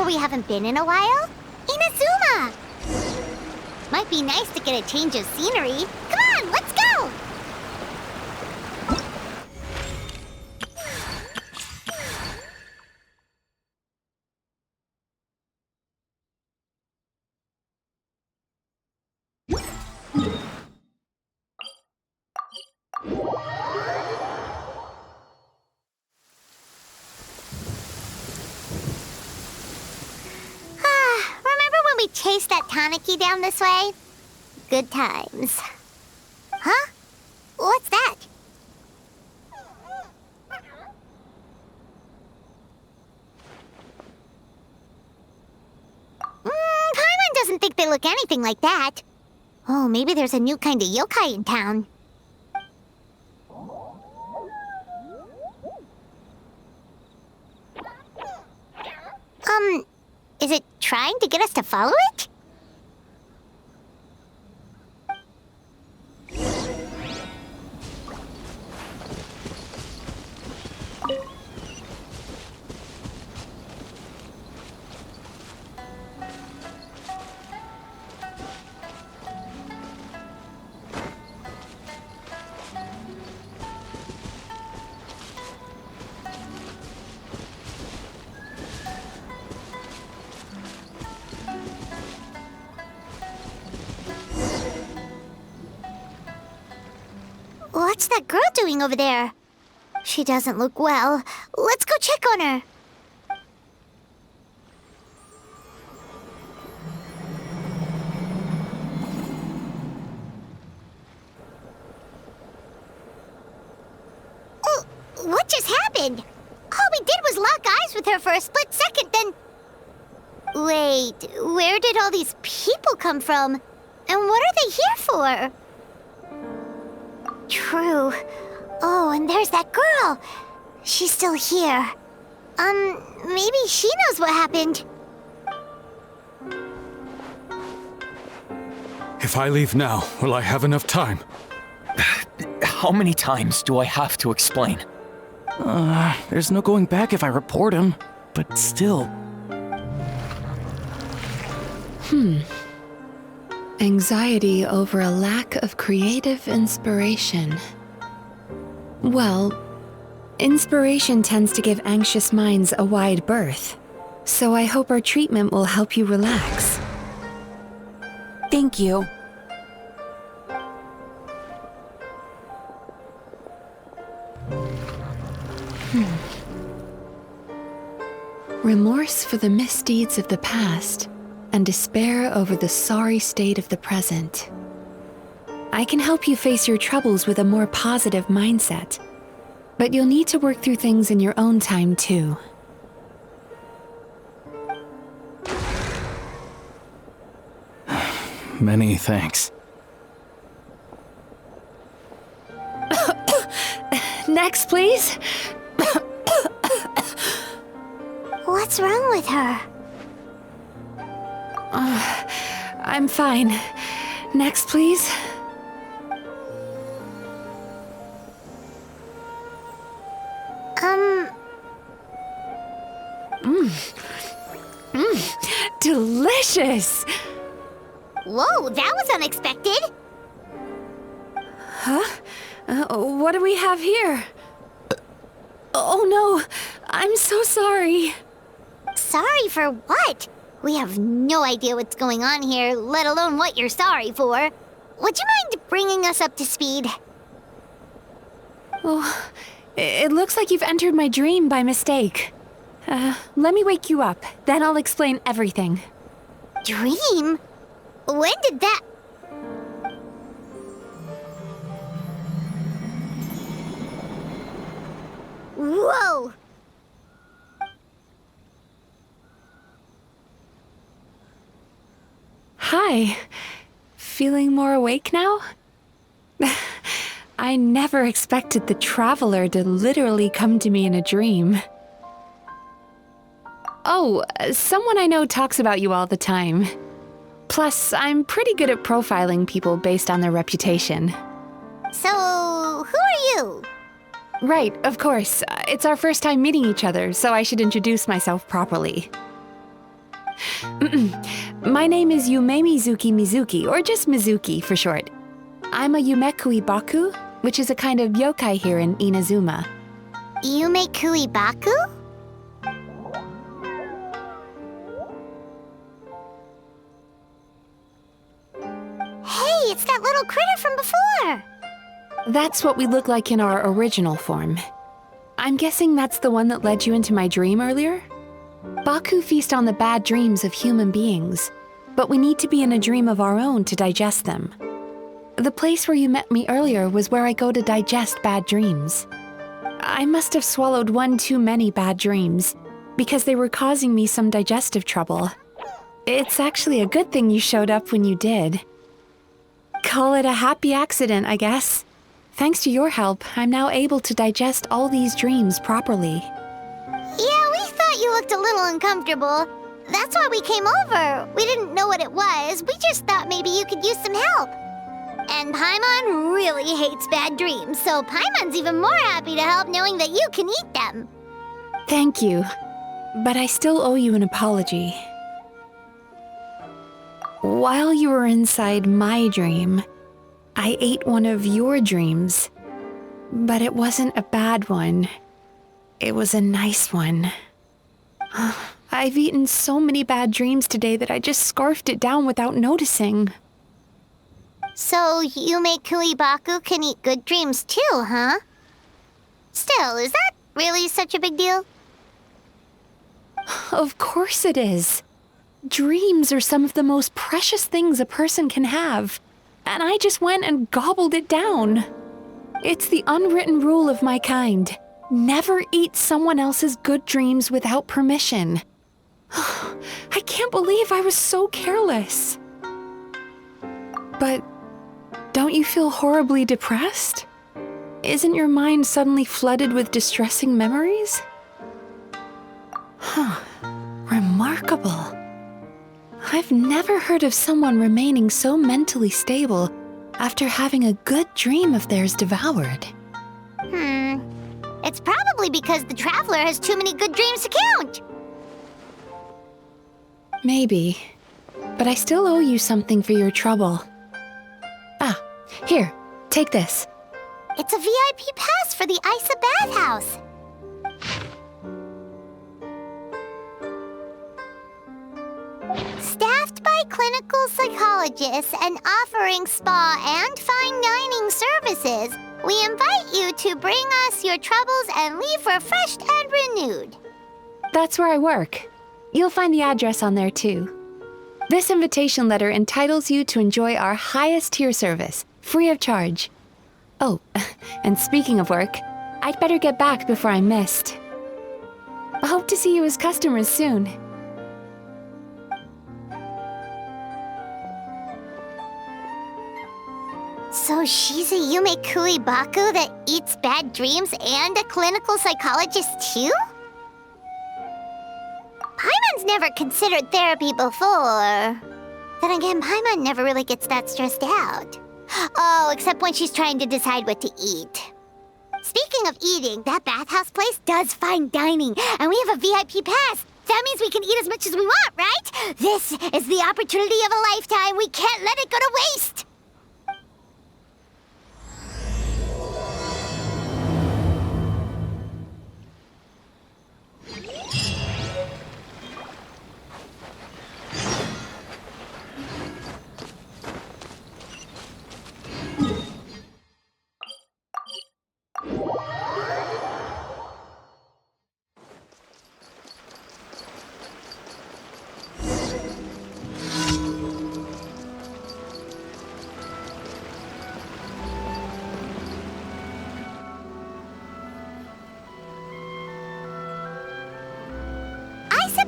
where we haven't been in a while? Inazuma! Might be nice to get a change of scenery. Come on, let's go! Remember when we chased that Tanuki down this way? Good times. Huh? What's that? Paimon doesn't think they look anything like that. Oh, maybe there's a new kind of yokai in town. Is it trying to get us to follow it? What's that girl doing over there? She doesn't look well. Let's go check on her. What just happened? All we did was lock eyes with her for a split second, then... Wait, where did all these people come from? And what are they here for? True. Oh, and there's that girl. She's still here. Maybe she knows what happened. If I leave now, will I have enough time? How many times do I have to explain? There's no going back if I report him, but still. Anxiety over a lack of creative inspiration. Well, inspiration tends to give anxious minds a wide berth, so I hope our treatment will help you relax. Thank you. Remorse for the misdeeds of the past, and despair over the sorry state of the present. I can help you face your troubles with a more positive mindset, but you'll need to work through things in your own time too. Many thanks. Next, please. What's wrong with her? I'm fine. Next, please. Delicious! Whoa, that was unexpected. Huh? What do we have here? Oh no, I'm so sorry. Sorry for what? We have no idea what's going on here, let alone what you're sorry for. Would you mind bringing us up to speed? Oh, it looks like you've entered my dream by mistake. Let me wake you up, then I'll explain everything. Dream? When did that... Whoa! Hi. Feeling more awake now? I never expected the Traveler to literally come to me in a dream. Oh, someone I know talks about you all the time. Plus, I'm pretty good at profiling people based on their reputation. So, who are you? Right, of course. It's our first time meeting each other, so I should introduce myself properly. My name is Yume Mizuki, or just Mizuki for short. I'm a Yumekui Baku, which is a kind of yokai here in Inazuma. Yume Baku? Hey, it's that little critter from before! That's what we look like in our original form. I'm guessing that's the one that led you into my dream earlier? Baku feast on the bad dreams of human beings, but we need to be in a dream of our own to digest them. The place where you met me earlier was where I go to digest bad dreams. I must have swallowed one too many bad dreams, because they were causing me some digestive trouble. It's actually a good thing you showed up when you did. Call it a happy accident, I guess. Thanks to your help, I'm now able to digest all these dreams properly. Yeah, we thought you looked a little uncomfortable. That's why we came over. We didn't know what it was. We just thought maybe you could use some help. And Paimon really hates bad dreams, so Paimon's even more happy to help knowing that you can eat them. Thank you, but I still owe you an apology. While you were inside my dream, I ate one of your dreams, but it wasn't a bad one. It was a nice one. I've eaten so many bad dreams today that I just scarfed it down without noticing. So Yume Baku can eat good dreams too, huh? Still, is that really such a big deal? Of course it is. Dreams are some of the most precious things a person can have, and I just went and gobbled it down. It's the unwritten rule of my kind. Never eat someone else's good dreams without permission. I can't believe I was so careless. But don't you feel horribly depressed? Isn't your mind suddenly flooded with distressing memories? Remarkable. I've never heard of someone remaining so mentally stable after having a good dream of theirs devoured. It's probably because the traveler has too many good dreams to count. Maybe, but I still owe you something for your trouble. Here, take this. It's a VIP pass for the Isa bathhouse. Staffed by clinical psychologists and offering spa and fine dining services, we invite you to bring us your troubles and leave refreshed and renewed. That's where I work. You'll find the address on there too. This invitation letter entitles you to enjoy our highest tier service, free of charge. Oh, and speaking of work, I'd better get back before I'm missed. I hope to see you as customers soon. So she's a Yume Baku that eats bad dreams and a clinical psychologist too? Paimon's never considered therapy before. Then again, Paimon never really gets that stressed out. Oh, except when she's trying to decide what to eat. Speaking of eating, that bathhouse place does fine dining, and we have a VIP pass. That means we can eat as much as we want, right? This is the opportunity of a lifetime. We can't let it go to waste.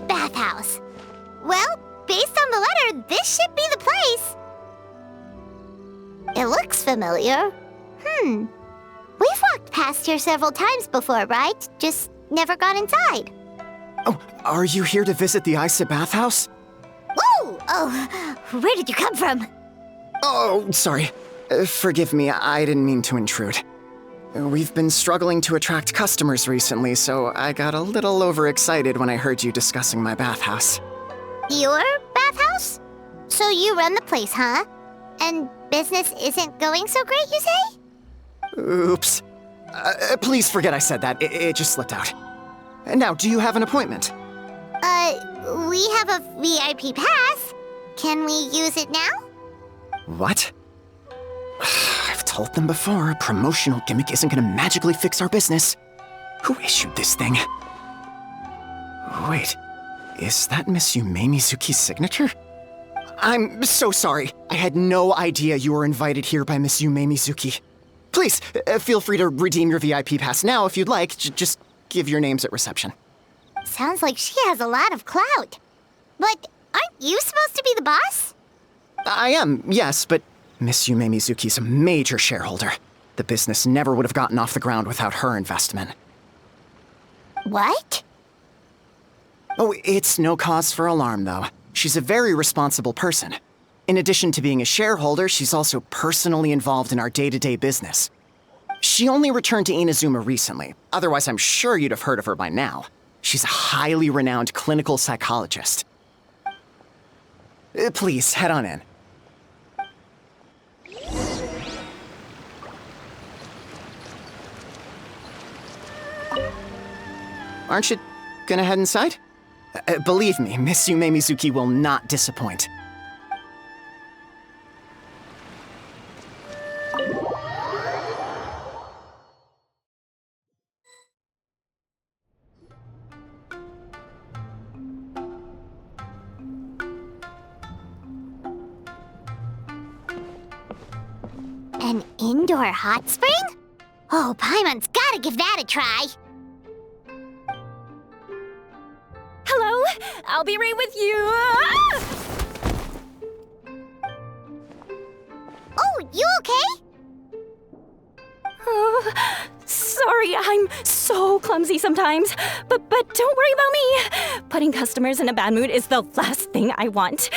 Bathhouse. Well, based on the letter, this should be the place. It looks familiar. We've walked past here several times before, right? Just never gone inside. Oh, are you here to visit the Isa bathhouse? Ooh! Oh, where did you come from? Oh, sorry. Forgive me, I didn't mean to intrude. We've been struggling to attract customers recently, so I got a little overexcited when I heard you discussing my bathhouse. Your bathhouse? So you run the place, huh? And business isn't going so great, you say? Oops. Please forget I said that. It just slipped out. Now, do you have an appointment? We have a VIP pass. Can we use it now? What? I've told them before, a promotional gimmick isn't gonna magically fix our business. Who issued this thing? Wait, is that Miss Yume Mizuki's signature? I'm so sorry. I had no idea you were invited here by Miss Yume Mizuki. Please, feel free to redeem your VIP pass now if you'd like. Just give your names at reception. Sounds like she has a lot of clout. But aren't you supposed to be the boss? I am, yes, but Miss Yume Mizuki's a major shareholder. The business never would have gotten off the ground without her investment. What? Oh, it's no cause for alarm, though. She's a very responsible person. In addition to being a shareholder, she's also personally involved in our day-to-day business. She only returned to Inazuma recently. Otherwise, I'm sure you'd have heard of her by now. She's a highly renowned clinical psychologist. Please, head on in. Aren't you gonna head inside? Believe me, Miss Yume Mizuki will not disappoint. An indoor hot spring? Oh, Paimon's gotta give that a try. Hello? I'll be right with you. Ah! Oh, you okay? Oh, sorry, I'm so clumsy sometimes. But don't worry about me. Putting customers in a bad mood is the last thing I want.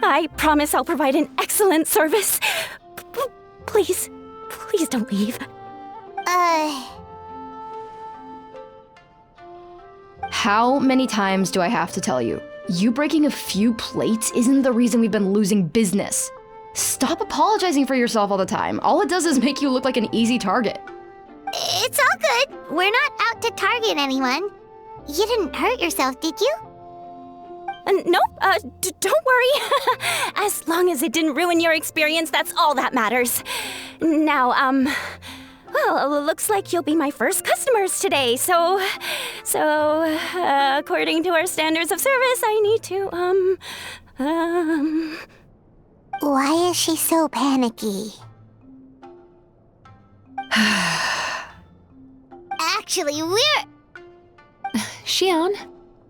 I promise I'll provide an excellent service. Please don't leave. How many times do I have to tell you? You breaking a few plates isn't the reason we've been losing business. Stop apologizing for yourself all the time. All it does is make you look like an easy target. It's all good. We're not out to target anyone. You didn't hurt yourself, did you? Nope, don't worry. As long as it didn't ruin your experience, that's all that matters. Now, well, looks like you'll be my first customers today, so, according to our standards of service, I need to, Why is she so panicky? Actually, we're... Shion,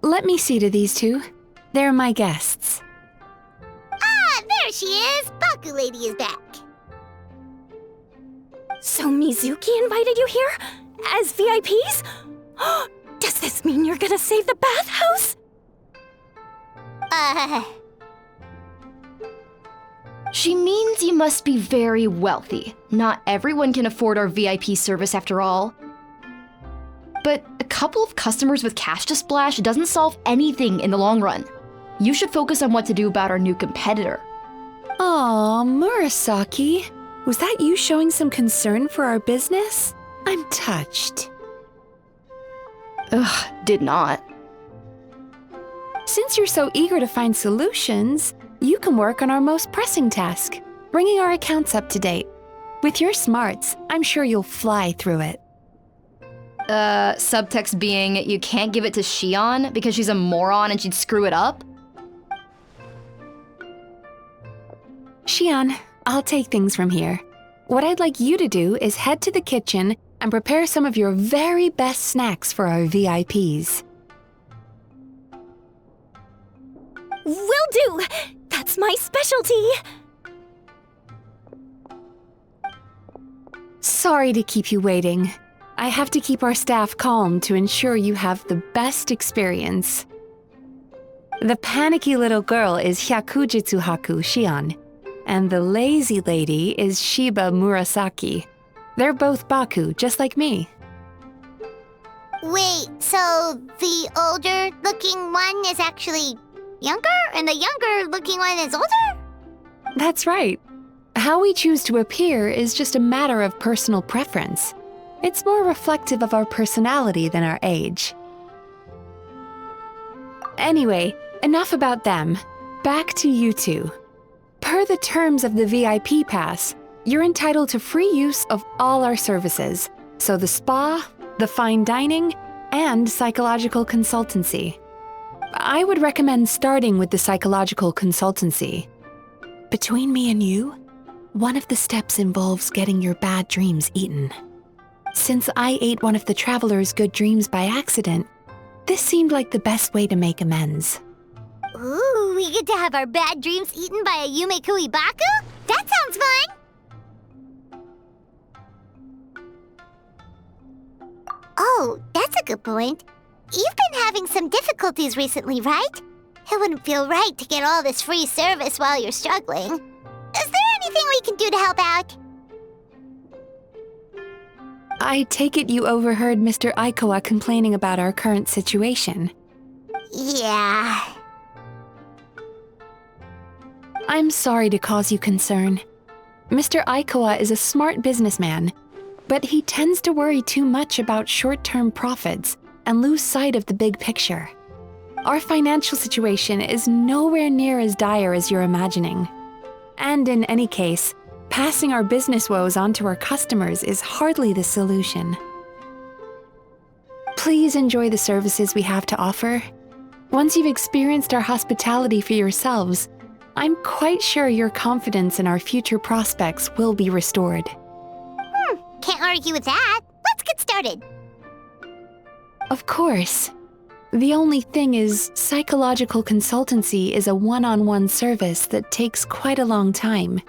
let me see to these two. They're my guests. Ah, there she is! Baku Lady is back. So Mizuki invited you here? As VIPs? Does this mean you're gonna save the bathhouse? She means you must be very wealthy. Not everyone can afford our VIP service after all. But a couple of customers with cash to splash doesn't solve anything in the long run. You should focus on what to do about our new competitor. Aw, Murasaki. Was that you showing some concern for our business? I'm touched. Ugh, did not. Since you're so eager to find solutions, you can work on our most pressing task, bringing our accounts up to date. With your smarts, I'm sure you'll fly through it. Subtext being, you can't give it to Shion because she's a moron and she'd screw it up? Shion, I'll take things from here. What I'd like you to do is head to the kitchen and prepare some of your very best snacks for our VIPs. Will do! That's my specialty! Sorry to keep you waiting. I have to keep our staff calm to ensure you have the best experience. The panicky little girl is Hyakujitsu Haku Shion, and the lazy lady is Shiba Murasaki. They're both Baku, just like me. Wait, so the older-looking one is actually younger, and the younger looking one is older? That's right. How we choose to appear is just a matter of personal preference. It's more reflective of our personality than our age. Anyway, enough about them. Back to you two. Per the terms of the VIP pass, you're entitled to free use of all our services. So the spa, the fine dining, and psychological consultancy. I would recommend starting with the psychological consultancy. Between me and you, one of the steps involves getting your bad dreams eaten. Since I ate one of the traveler's good dreams by accident, this seemed like the best way to make amends. Ooh, we get to have our bad dreams eaten by a Yume Kuibaku? That sounds fun! Oh, that's a good point. You've been having some difficulties recently, right? It wouldn't feel right to get all this free service while you're struggling. Is there anything we can do to help out? I take it you overheard Mr. Aikawa complaining about our current situation. Yeah. I'm sorry to cause you concern. Mr. Aikawa is a smart businessman, but he tends to worry too much about short-term profits and lose sight of the big picture. Our financial situation is nowhere near as dire as you're imagining. And in any case, passing our business woes on to our customers is hardly the solution. Please enjoy the services we have to offer. Once you've experienced our hospitality for yourselves, I'm quite sure your confidence in our future prospects will be restored. Can't argue with that. Let's get started. Of course. The only thing is, psychological consultancy is a one-on-one service that takes quite a long time.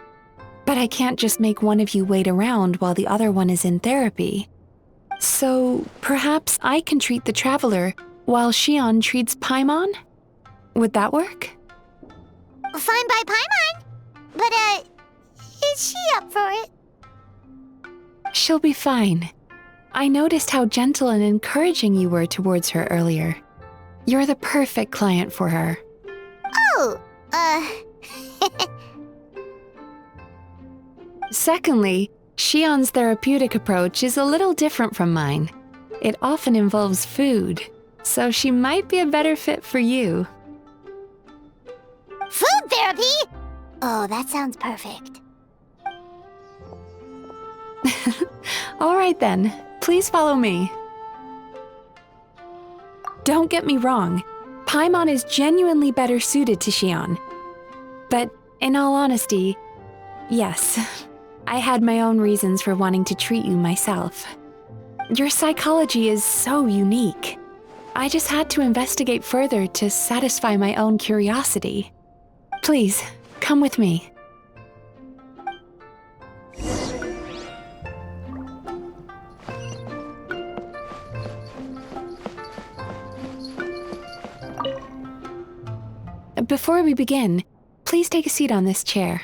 But I can't just make one of you wait around while the other one is in therapy. So perhaps I can treat the traveler while Shion treats Paimon? Would that work? Fine by Paimon. But, is she up for it? She'll be fine. I noticed how gentle and encouraging you were towards her earlier. You're the perfect client for her. Oh, Secondly, Shion's therapeutic approach is a little different from mine. It often involves food, so she might be a better fit for you. Food therapy? Oh, that sounds perfect. All right then, please follow me. Don't get me wrong, Paimon is genuinely better suited to Shion. But in all honesty, yes, I had my own reasons for wanting to treat you myself. Your psychology is so unique. I just had to investigate further to satisfy my own curiosity. Please, come with me. Before we begin, please take a seat on this chair.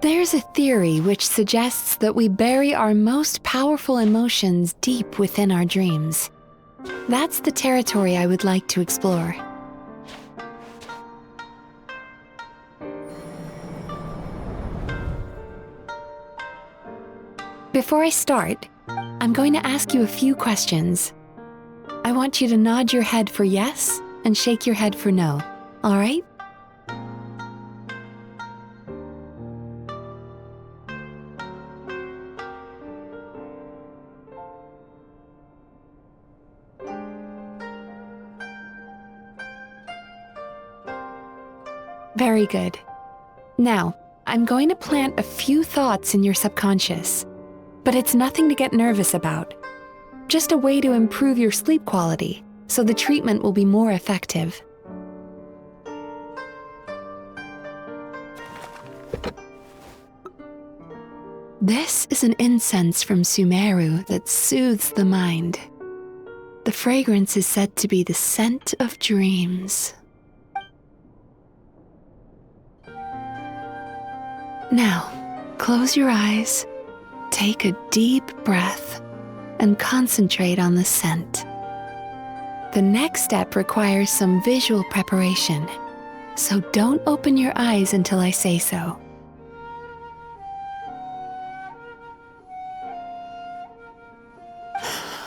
There's a theory which suggests that we bury our most powerful emotions deep within our dreams. That's the territory I would like to explore. Before I start, I'm going to ask you a few questions. I want you to nod your head for yes and shake your head for no, all right? Very good. Now, I'm going to plant a few thoughts in your subconscious. But it's nothing to get nervous about. Just a way to improve your sleep quality, so the treatment will be more effective. This is an incense from Sumeru that soothes the mind. The fragrance is said to be the scent of dreams. Now, close your eyes, take a deep breath, and concentrate on the scent. The next step requires some visual preparation, so don't open your eyes until I say so.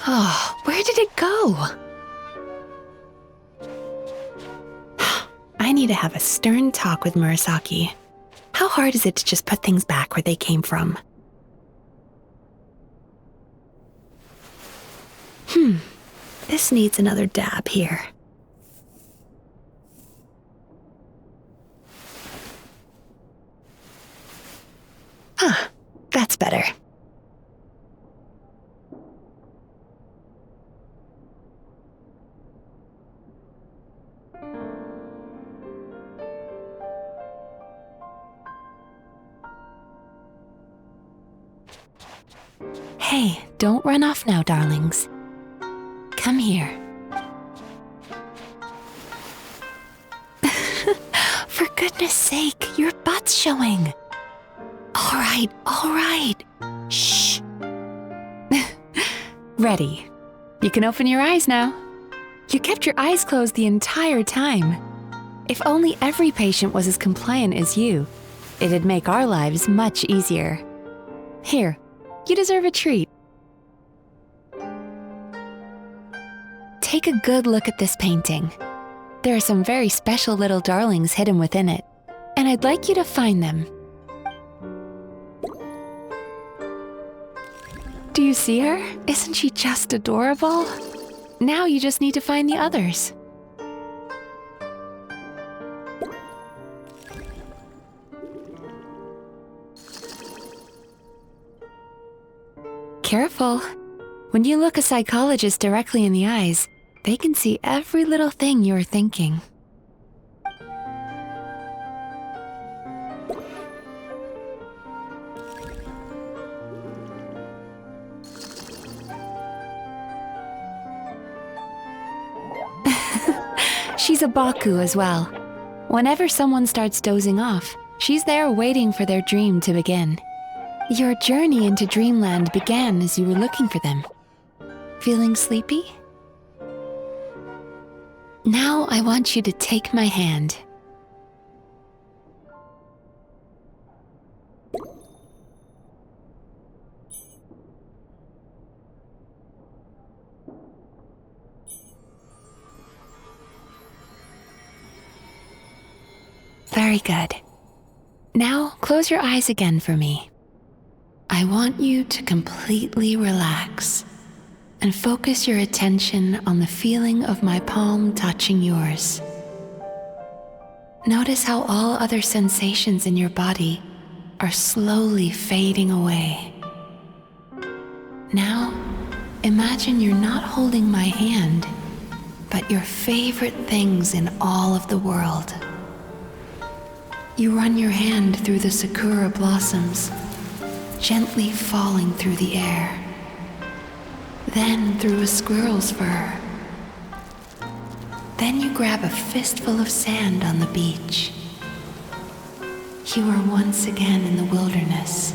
Oh, where did it go? I need to have a stern talk with Murasaki. How hard is it to just put things back where they came from? This needs another dab here. That's better. Hey, don't run off now, darlings. Come here. For goodness sake, your butt's showing. All right. Shh. Ready. You can open your eyes now. You kept your eyes closed the entire time. If only every patient was as compliant as you, it'd make our lives much easier. Here, you deserve a treat. Take a good look at this painting. There are some very special little darlings hidden within it, and I'd like you to find them. Do you see her? Isn't she just adorable? Now you just need to find the others. Careful. When you look a psychologist directly in the eyes, they can see every little thing you're thinking. She's a Baku as well. Whenever someone starts dozing off, she's there waiting for their dream to begin. Your journey into Dreamland began as you were looking for them. Feeling sleepy? Now I want you to take my hand. Very good. Now close your eyes again for me. I want you to completely relax and focus your attention on the feeling of my palm touching yours. Notice how all other sensations in your body are slowly fading away. Now, imagine you're not holding my hand, but your favorite things in all of the world. You run your hand through the sakura blossoms, gently falling through the air. Then through a squirrel's fur. Then you grab a fistful of sand on the beach. You are once again in the wilderness,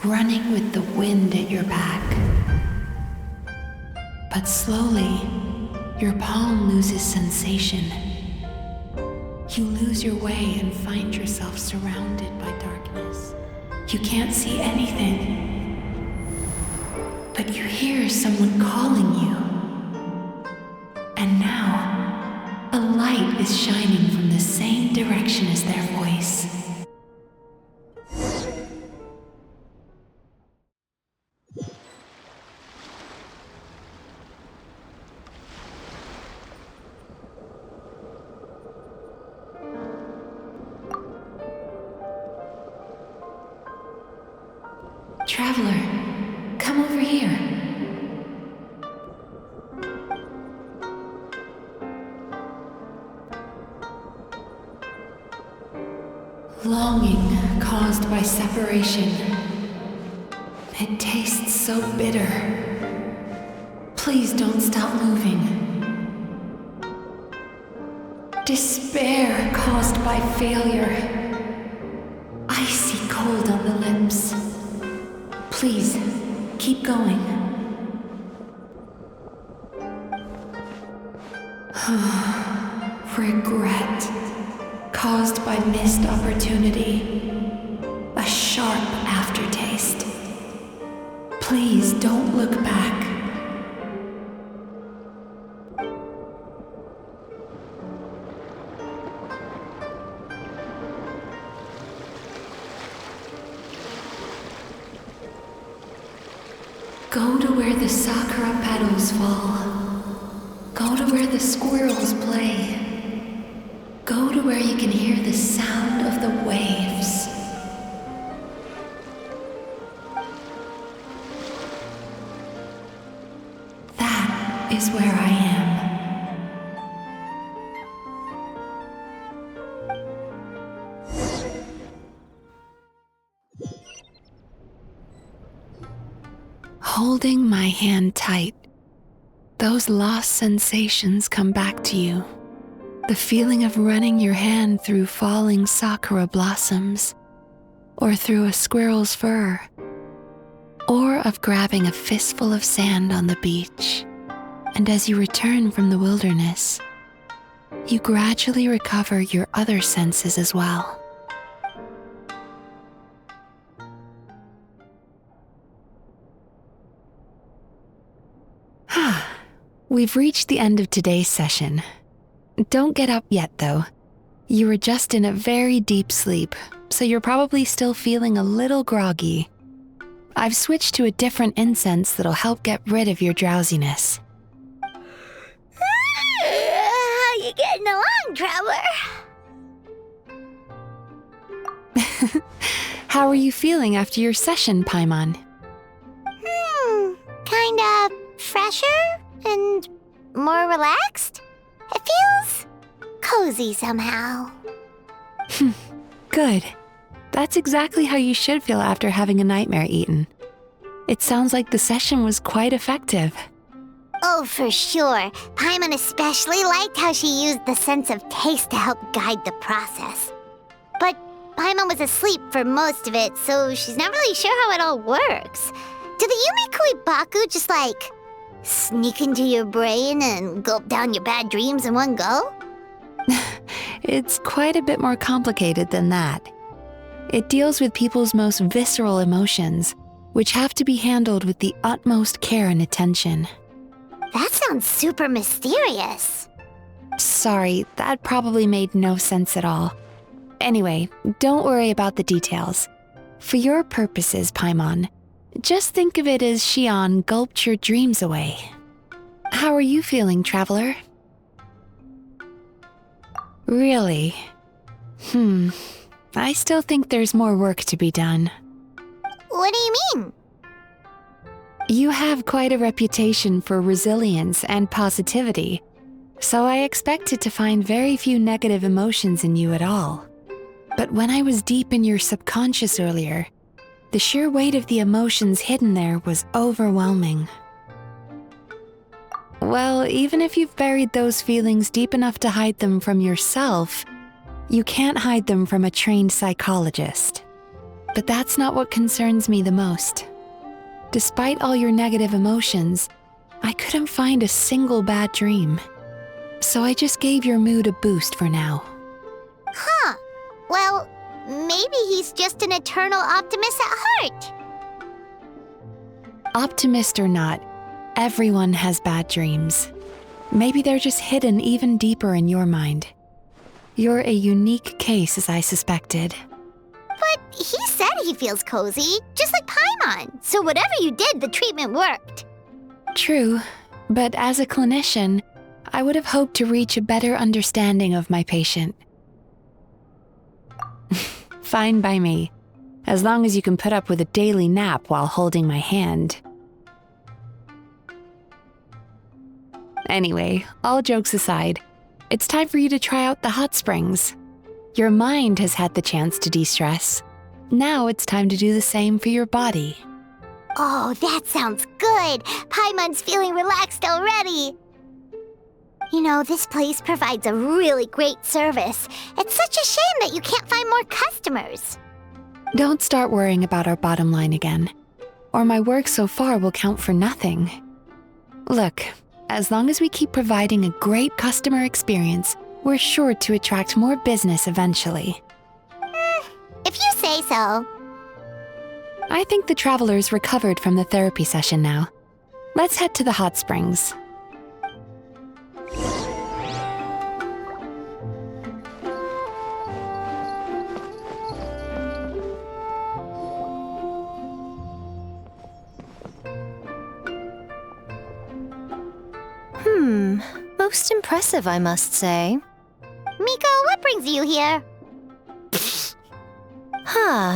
running with the wind at your back. But slowly, your palm loses sensation. You lose your way and find yourself surrounded by darkness. You can't see anything. But you hear someone calling you. And now, a light is shining from the same direction as their voice. Traveler, come over here. Longing caused by separation. It tastes so bitter. Please don't stop moving. Despair caused by failure. Icy cold on the lips. Please, keep going. Regret caused by missed opportunity. A sharp aftertaste. Please don't look back. Go to where the sakura petals fall. Go to where the squirrels play. Go to where you can hear the sound of the waves. That is where I am. Holding my hand tight, those lost sensations come back to you. The feeling of running your hand through falling sakura blossoms, or through a squirrel's fur, or of grabbing a fistful of sand on the beach. And as you return from the wilderness, you gradually recover your other senses as well. We've reached the end of today's session. Don't get up yet, though. You were just in a very deep sleep, so you're probably still feeling a little groggy. I've switched to a different incense that'll help get rid of your drowsiness. How you getting along, Traveler? How are you feeling after your session, Paimon? Kinda fresher and more relaxed? It feels cozy somehow. Good. That's exactly how you should feel after having a nightmare eaten. It sounds like the session was quite effective. Oh, for sure. Paimon especially liked how she used the sense of taste to help guide the process. But Paimon was asleep for most of it, so she's not really sure how it all works. Do the Yumi Kuibaku just sneak into your brain and gulp down your bad dreams in one go? It's quite a bit more complicated than that. It deals with people's most visceral emotions, which have to be handled with the utmost care and attention. That sounds super mysterious. Sorry, that probably made no sense at all. Anyway, don't worry about the details. For your purposes, Paimon, just think of it as Xion gulped your dreams away. How are you feeling, Traveler? Really? I still think there's more work to be done. What do you mean? You have quite a reputation for resilience and positivity, so I expected to find very few negative emotions in you at all. But when I was deep in your subconscious earlier, the sheer weight of the emotions hidden there was overwhelming. Well, even if you've buried those feelings deep enough to hide them from yourself, you can't hide them from a trained psychologist. But that's not what concerns me the most. Despite all your negative emotions, I couldn't find a single bad dream. So I just gave your mood a boost for now. Huh. Well, maybe he's just an eternal optimist at heart. Optimist or not, everyone has bad dreams. Maybe they're just hidden even deeper in your mind. You're a unique case, as I suspected. But he said he feels cozy, just like Paimon. So whatever you did, the treatment worked. True, but as a clinician, I would have hoped to reach a better understanding of my patient. Fine by me. as long as you can put up with a daily nap while holding my hand. Anyway, all jokes aside, it's time for you to try out the hot springs. Your mind has had the chance to de-stress. Now it's time to do the same for your body. Oh, that sounds good. Paimon's feeling relaxed already. You know, this place provides a really great service. It's such a shame that you can't find more customers. Don't start worrying about our bottom line again, or my work so far will count for nothing. Look, as long as we keep providing a great customer experience, we're sure to attract more business eventually. If you say so. I think the travelers recovered from the therapy session now. Let's head to the hot springs. Most impressive, I must say. Miko, what brings you here?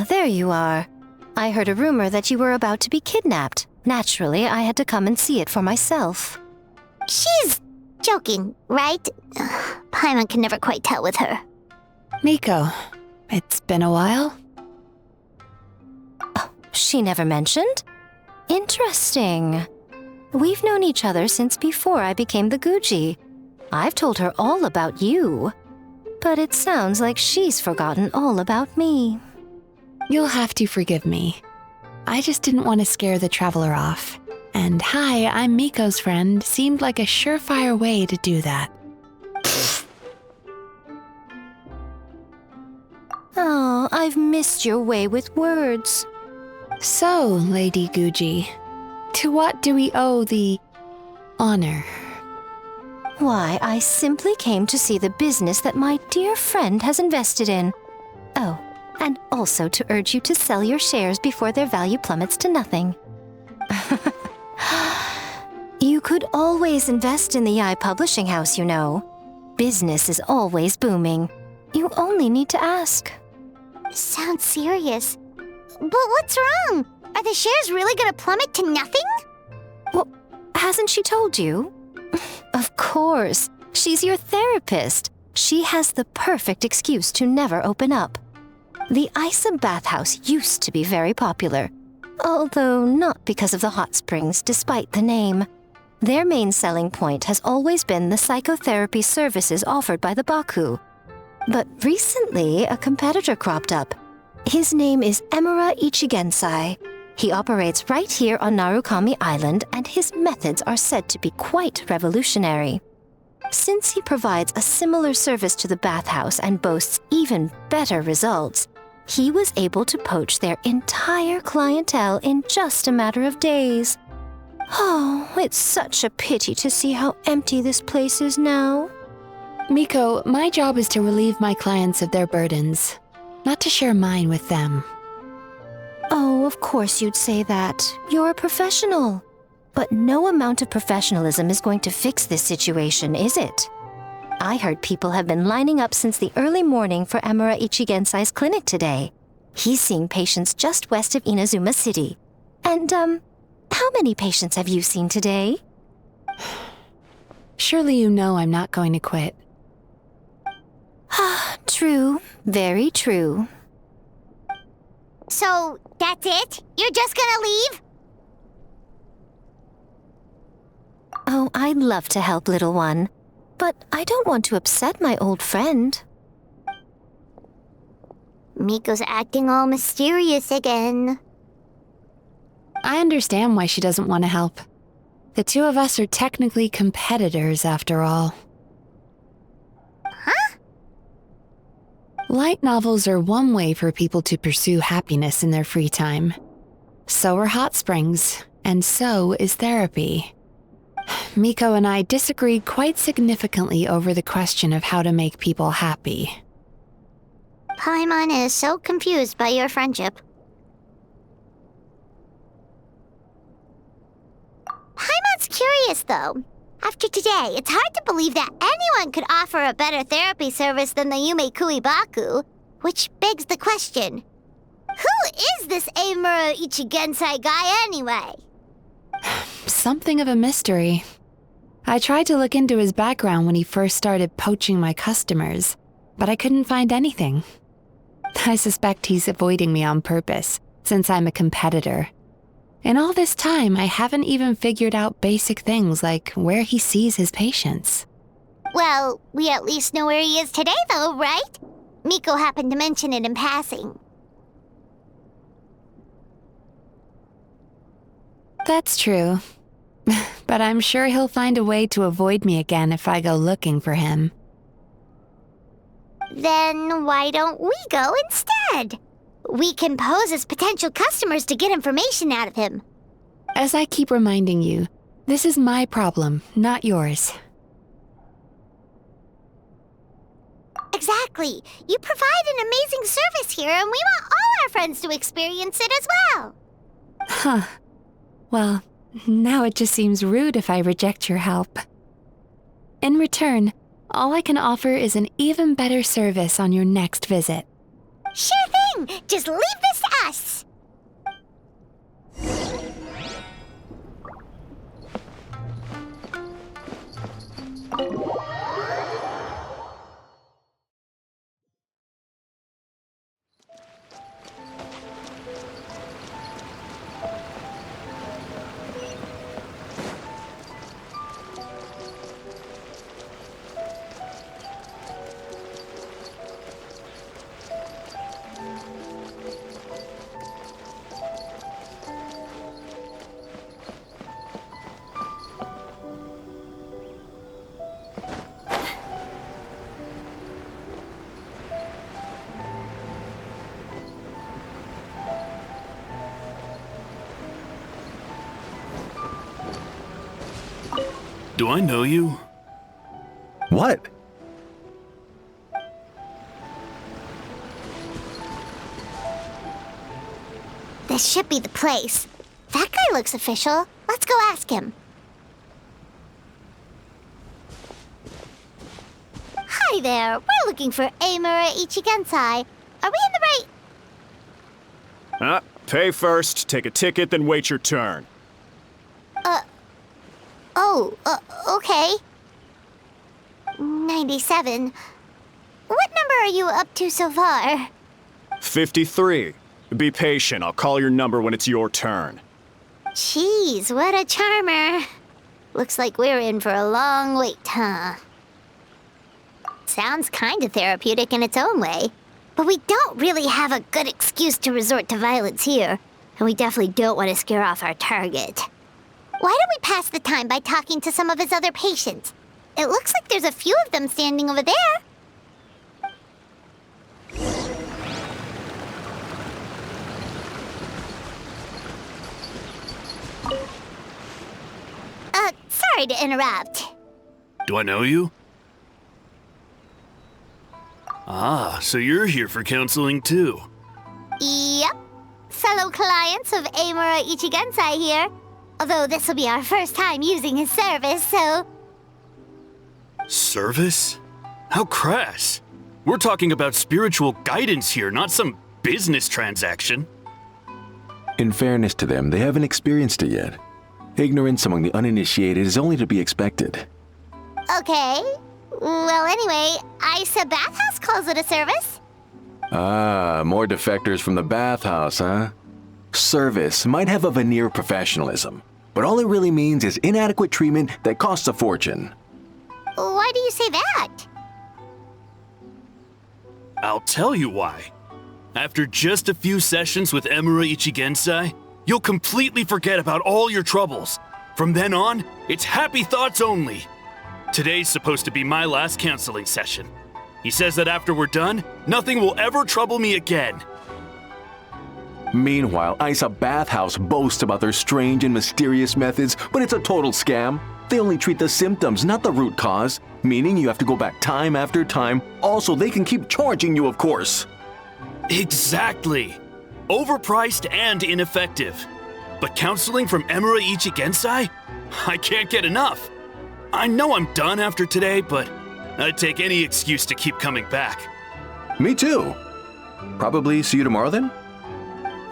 There you are. I heard a rumor that you were about to be kidnapped. Naturally, I had to come and see it for myself. She's joking, right? Paimon can never quite tell with her. Miko, it's been a while. She never mentioned? Interesting. We've known each other since before I became the Guji. I've told her all about you. But it sounds like she's forgotten all about me. You'll have to forgive me. I just didn't want to scare the traveler off. And hi, I'm Miko's friend seemed like a surefire way to do that. Oh, I've missed your way with words. So, Lady Guji, to what do we owe the honor? Why, I simply came to see the business that my dear friend has invested in. Oh, and also to urge you to sell your shares before their value plummets to nothing. You could always invest in the Yi Publishing House, you know. Business is always booming. You only need to ask. Sounds serious. But what's wrong? Are the shares really gonna plummet to nothing? Well, hasn't she told you? Of course. She's your therapist. She has the perfect excuse to never open up. The Isa bathhouse used to be very popular, although not because of the hot springs, despite the name. Their main selling point has always been the psychotherapy services offered by the Baku. But recently, a competitor cropped up. His name is Emura Ichigensai. He operates right here on Narukami Island, and his methods are said to be quite revolutionary. Since he provides a similar service to the bathhouse and boasts even better results, he was able to poach their entire clientele in just a matter of days. Oh, it's such a pity to see how empty this place is now. Miko, my job is to relieve my clients of their burdens, not to share mine with them. Oh, of course you'd say that. You're a professional. But no amount of professionalism is going to fix this situation, is it? I heard people have been lining up since the early morning for Emura Ichigensai's clinic today. He's seeing patients just west of Inazuma City. And, how many patients have you seen today? Surely you know I'm not going to quit. True. Very true. So, that's it? You're just gonna leave? Oh, I'd love to help, little one. But I don't want to upset my old friend. Miko's acting all mysterious again. I understand why she doesn't want to help. The two of us are technically competitors, after all. Huh? Light novels are one way for people to pursue happiness in their free time. So are hot springs, and so is therapy. Miko and I disagreed quite significantly over the question of how to make people happy. Paimon is so confused by your friendship. Paimon's curious, though. After today, it's hard to believe that anyone could offer a better therapy service than the Yume Kui Baku, which begs the question, Who is this Amura Ichigensai guy anyway? Something of a mystery. I tried to look into his background when he first started poaching my customers, but I couldn't find anything. I suspect he's avoiding me on purpose, since I'm a competitor. In all this time, I haven't even figured out basic things like where he sees his patients. Well, we at least know where he is today, though, right? Miko happened to mention it in passing. That's true. But I'm sure he'll find a way to avoid me again if I go looking for him. Then why don't we go instead? We can pose as potential customers to get information out of him. As I keep reminding you, this is my problem, not yours. Exactly. You provide an amazing service here, and we want all our friends to experience it as well. Huh. Well, now it just seems rude if I reject your help. In return, all I can offer is an even better service on your next visit. Sure thing! Just leave this to us! Do I know you? What? This should be the place. That guy looks official. Let's go ask him. Hi there. We're looking for Amura Ichigensai. Are we in the right... Pay first, take a ticket, then wait your turn. Okay. 97. What number are you up to so far? 53. Be patient, I'll call your number when it's your turn. Jeez, what a charmer. Looks like we're in for a long wait, huh? Sounds kinda therapeutic in its own way. But we don't really have a good excuse to resort to violence here. And we definitely don't want to scare off our target. Why don't we pass the time by talking to some of his other patients? It looks like there's a few of them standing over there. Sorry to interrupt. Do I know you? Ah, so you're here for counseling too. Yep. Fellow clients of Amura Ichigensai here. Although this will be our first time using his service, so... Service? How crass. We're talking about spiritual guidance here, not some business transaction. In fairness to them, they haven't experienced it yet. Ignorance among the uninitiated is only to be expected. Okay. Well, anyway, Isa Bathhouse calls it a service. Ah, more defectors from the bathhouse, huh? Service might have a veneer of professionalism, but all it really means is inadequate treatment that costs a fortune. Why do you say that? I'll tell you why. After just a few sessions with Amura Ichigensai, you'll completely forget about all your troubles. From then on, it's happy thoughts only. Today's supposed to be my last counseling session. He says that after we're done, nothing will ever trouble me again. Meanwhile, Isa Bathhouse boasts about their strange and mysterious methods, but it's a total scam. They only treat the symptoms, not the root cause, meaning you have to go back time after time. Also, they can keep charging you, of course. Exactly. Overpriced and ineffective. But counseling from Amura Ichigensai? I can't get enough. I know I'm done after today, but I'd take any excuse to keep coming back. Me too. Probably see you tomorrow then?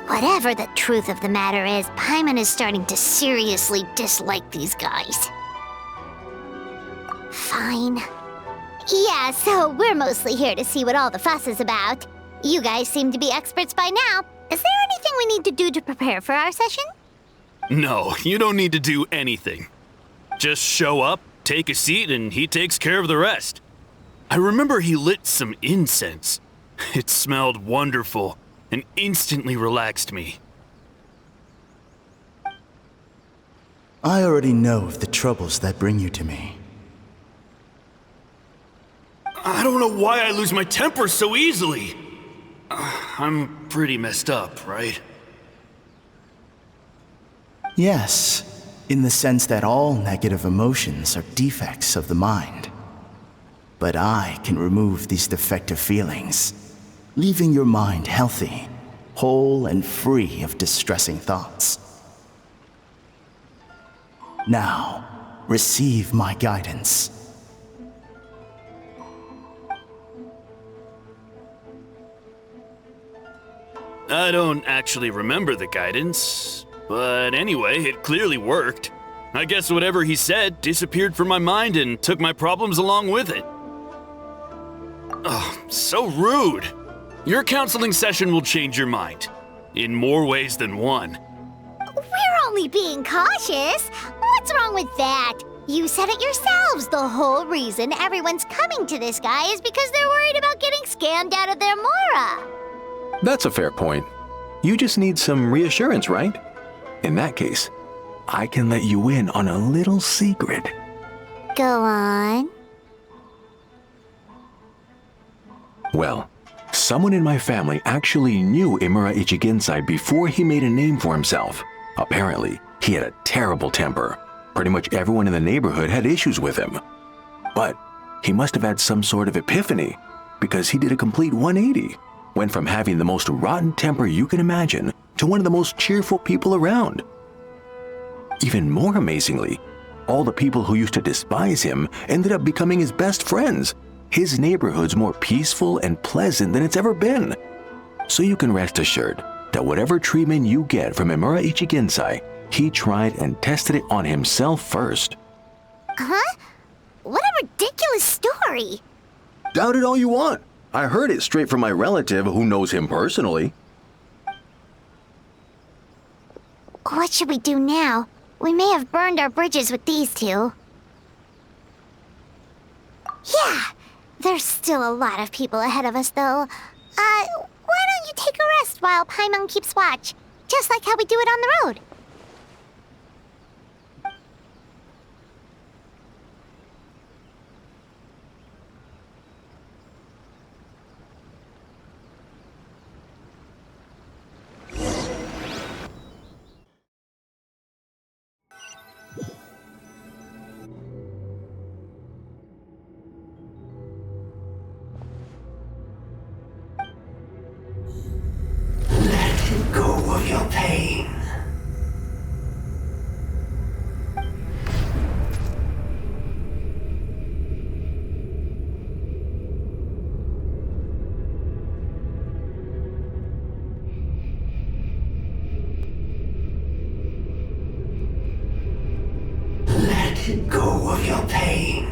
Whatever the truth of the matter is, Paimon is starting to seriously dislike these guys. Fine. Yeah, so we're mostly here to see what all the fuss is about. You guys seem to be experts by now. Is there anything we need to do to prepare for our session? No, you don't need to do anything. Just show up, take a seat, and he takes care of the rest. I remember he lit some incense. It smelled wonderful and instantly relaxed me. I already know of the troubles that bring you to me. I don't know why I lose my temper so easily. I'm pretty messed up, right? Yes, in the sense that all negative emotions are defects of the mind. But I can remove these defective feelings, leaving your mind healthy, whole and free of distressing thoughts. Now, receive my guidance. I don't actually remember the guidance, but anyway, it clearly worked. I guess whatever he said disappeared from my mind and took my problems along with it. Oh, so rude. Your counseling session will change your mind, in more ways than one. We're only being cautious. What's wrong with that? You said it yourselves. The whole reason everyone's coming to this guy is because they're worried about getting scammed out of their Mora. That's a fair point. You just need some reassurance, right? In that case, I can let you in on a little secret. Go on. Well, someone in my family actually knew Imura Ichigensai before he made a name for himself. Apparently, he had a terrible temper. Pretty much everyone in the neighborhood had issues with him. But he must have had some sort of epiphany, because he did a complete 180. Went from having the most rotten temper you can imagine to one of the most cheerful people around. Even more amazingly, all the people who used to despise him ended up becoming his best friends. His neighborhood's more peaceful and pleasant than it's ever been. So you can rest assured that whatever treatment you get from Imura Ichigensai, he tried and tested it on himself first. Huh? What a ridiculous story! Doubt it all you want. I heard it straight from my relative who knows him personally. What should we do now? We may have burned our bridges with these two. Yeah, there's still a lot of people ahead of us, though. Why don't you take a rest while Paimon keeps watch? Just like how we do it on the road. Go of your pain. Let go of your pain.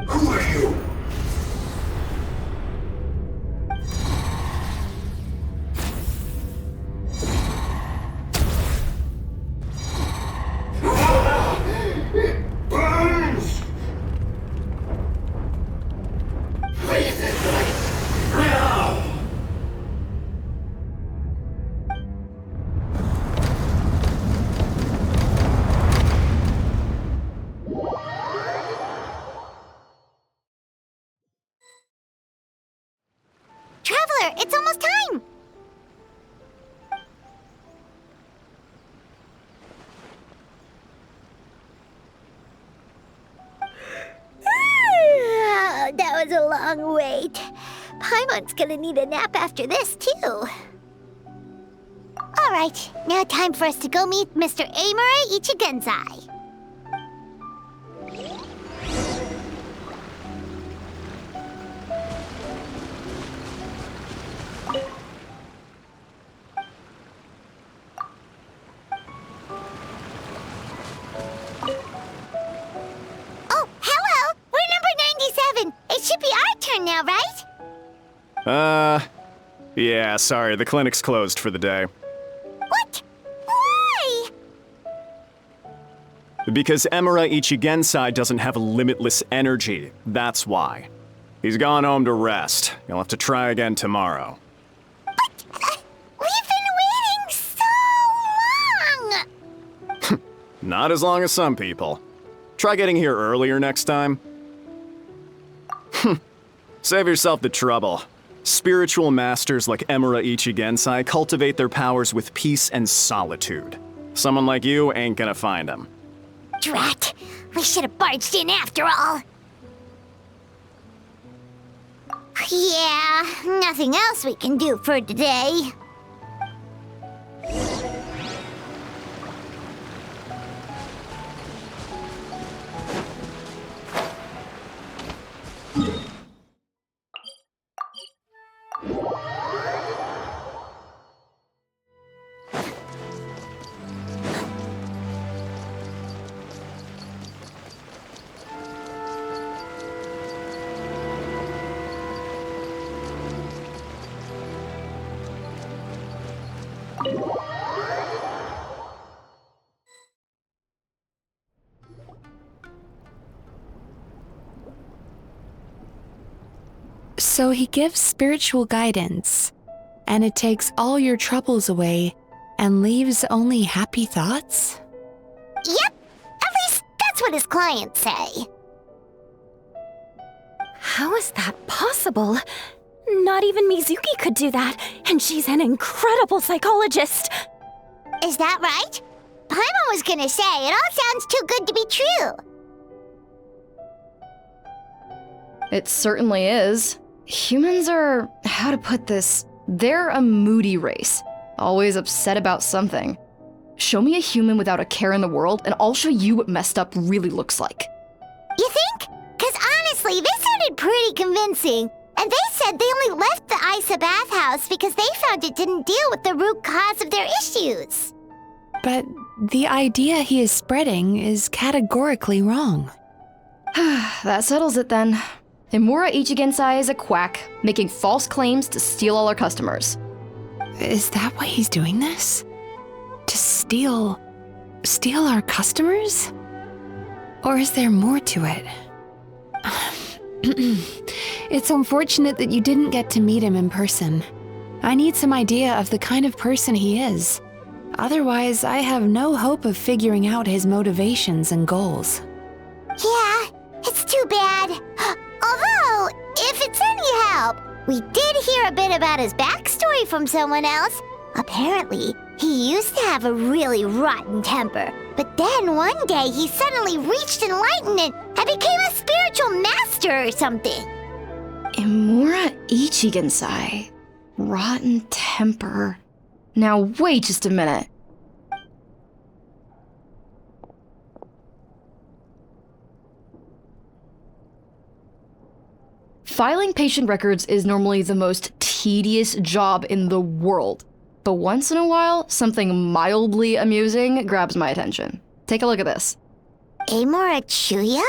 Who are you? It burns! Please now! Traveler, it's almost time! That was a long wait. Paimon's gonna need a nap after this, too. Alright, now time for us to go meet Mr. Imura Ichigensai. Yeah, sorry, the clinic's closed for the day. What? Why? Because Emura Ichigensai doesn't have limitless energy, that's why. He's gone home to rest. You'll have to try again tomorrow. But we've been waiting so long! Not as long as some people. Try getting here earlier next time. Save yourself the trouble. Spiritual masters like Emura Ichigensai cultivate their powers with peace and solitude. Someone like you ain't gonna find them. Drat! We should have barged in after all! Yeah, nothing else we can do for today. So he gives spiritual guidance, and it takes all your troubles away and leaves only happy thoughts? Yep, at least that's what his clients say. How is that possible? Not even Mizuki could do that, and she's an incredible psychologist. Is that right? Paimon was gonna say, it all sounds too good to be true. It certainly is. Humans are, how to put this, they're a moody race, always upset about something. Show me a human without a care in the world, and I'll show you what messed up really looks like. You think? Cause honestly, this sounded pretty convincing. And they said they only left the Isa bathhouse because they found it didn't deal with the root cause of their issues. But the idea he is spreading is categorically wrong. That settles it then. Emura Ichigensai is a quack, making false claims to steal all our customers. Is that why he's doing this? To steal our customers? Or is there more to it? It's unfortunate that you didn't get to meet him in person. I need some idea of the kind of person he is. Otherwise, I have no hope of figuring out his motivations and goals. Yeah, it's too bad. Although, if it's any help, we did hear a bit about his backstory from someone else. Apparently, he used to have a really rotten temper, but then one day he suddenly reached enlightenment and became a spiritual master or something. Emura Ichigensai. Rotten temper. Now wait just a minute. Filing patient records is normally the most tedious job in the world. But once in a while, something mildly amusing grabs my attention. Take a look at this. Amora Chuya?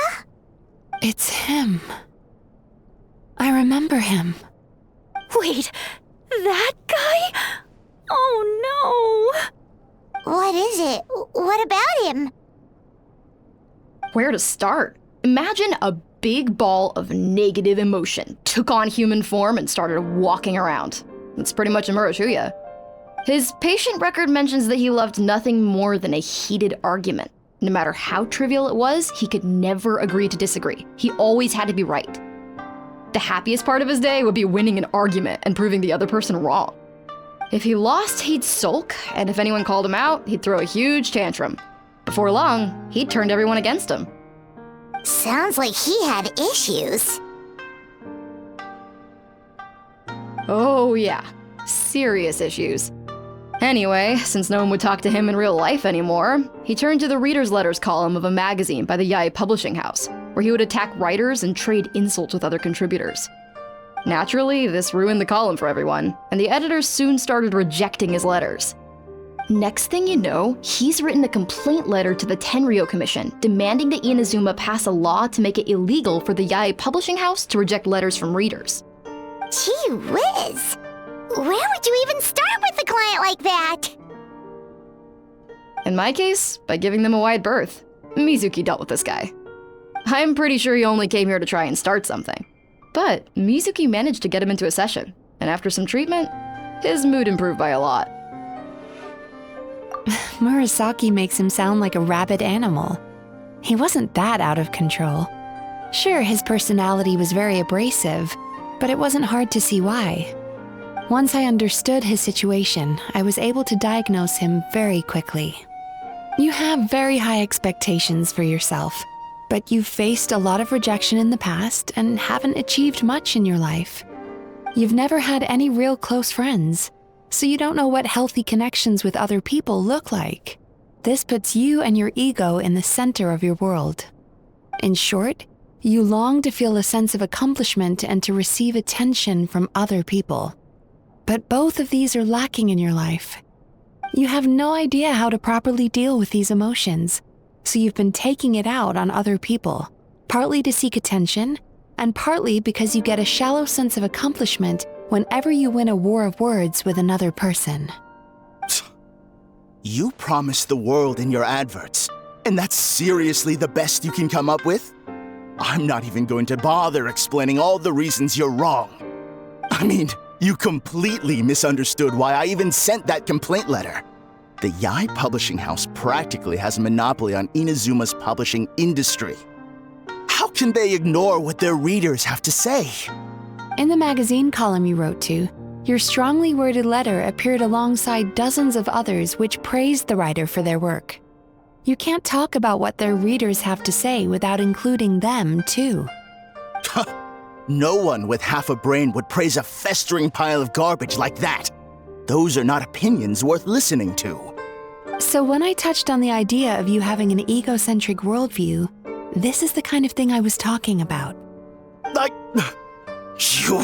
It's him. I remember him. Wait, that guy? Oh no! What is it? What about him? Where to start? Imagine a big ball of negative emotion took on human form and started walking around. That's pretty much Emura Chuya. His patient record mentions that he loved nothing more than a heated argument. No matter how trivial it was, he could never agree to disagree. He always had to be right. The happiest part of his day would be winning an argument and proving the other person wrong. If he lost, he'd sulk, and if anyone called him out, he'd throw a huge tantrum. Before long, he'd turned everyone against him. Sounds like he had issues. Oh yeah, serious issues. Anyway, since no one would talk to him in real life anymore, he turned to the reader's letters column of a magazine by the Yae Publishing House, where he would attack writers and trade insults with other contributors. Naturally, this ruined the column for everyone, and the editors soon started rejecting his letters. Next thing you know, he's written a complaint letter to the Tenryo Commission, demanding that Inazuma pass a law to make it illegal for the Yae Publishing House to reject letters from readers. Gee whiz! Where would you even start with a client like that? In my case, by giving them a wide berth. Mizuki dealt with this guy. I'm pretty sure he only came here to try and start something. But Mizuki managed to get him into a session, and after some treatment, his mood improved by a lot. Murasaki makes him sound like a rabid animal. He wasn't that out of control. Sure, his personality was very abrasive, but it wasn't hard to see why. Once I understood his situation, I was able to diagnose him very quickly. You have very high expectations for yourself, but you've faced a lot of rejection in the past and haven't achieved much in your life. You've never had any real close friends, so you don't know what healthy connections with other people look like. This puts you and your ego in the center of your world. In short, you long to feel a sense of accomplishment and to receive attention from other people. But both of these are lacking in your life. You have no idea how to properly deal with these emotions, so you've been taking it out on other people, partly to seek attention, and partly because you get a shallow sense of accomplishment whenever you win a war of words with another person. You promise the world in your adverts, and that's seriously the best you can come up with? I'm not even going to bother explaining all the reasons you're wrong. I mean, you completely misunderstood why I even sent that complaint letter. The Yai Publishing House practically has a monopoly on Inazuma's publishing industry. How can they ignore what their readers have to say? In the magazine column you wrote to, your strongly worded letter appeared alongside dozens of others which praised the writer for their work. You can't talk about what their readers have to say without including them, too. No one with half a brain would praise a festering pile of garbage like that. Those are not opinions worth listening to. So when I touched on the idea of you having an egocentric worldview, this is the kind of thing I was talking about. You...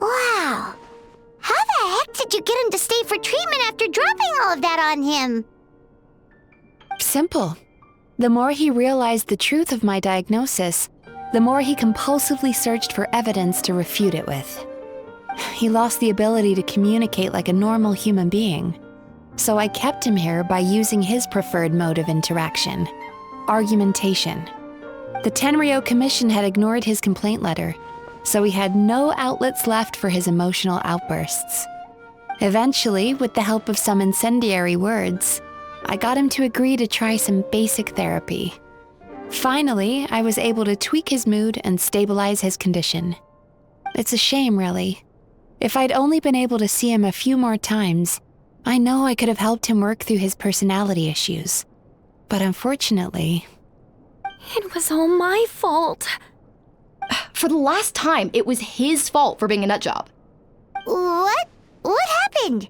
Wow. How the heck did you get him to stay for treatment after dropping all of that on him? Simple. The more he realized the truth of my diagnosis, the more he compulsively searched for evidence to refute it with. He lost the ability to communicate like a normal human being. So I kept him here by using his preferred mode of interaction, argumentation. The Tenryo Commission had ignored his complaint letter, so he had no outlets left for his emotional outbursts. Eventually, with the help of some incendiary words, I got him to agree to try some basic therapy. Finally, I was able to tweak his mood and stabilize his condition. It's a shame, really. If I'd only been able to see him a few more times, I know I could have helped him work through his personality issues. But unfortunately... It was all my fault. For the last time, it was his fault for being a nutjob. What? What happened?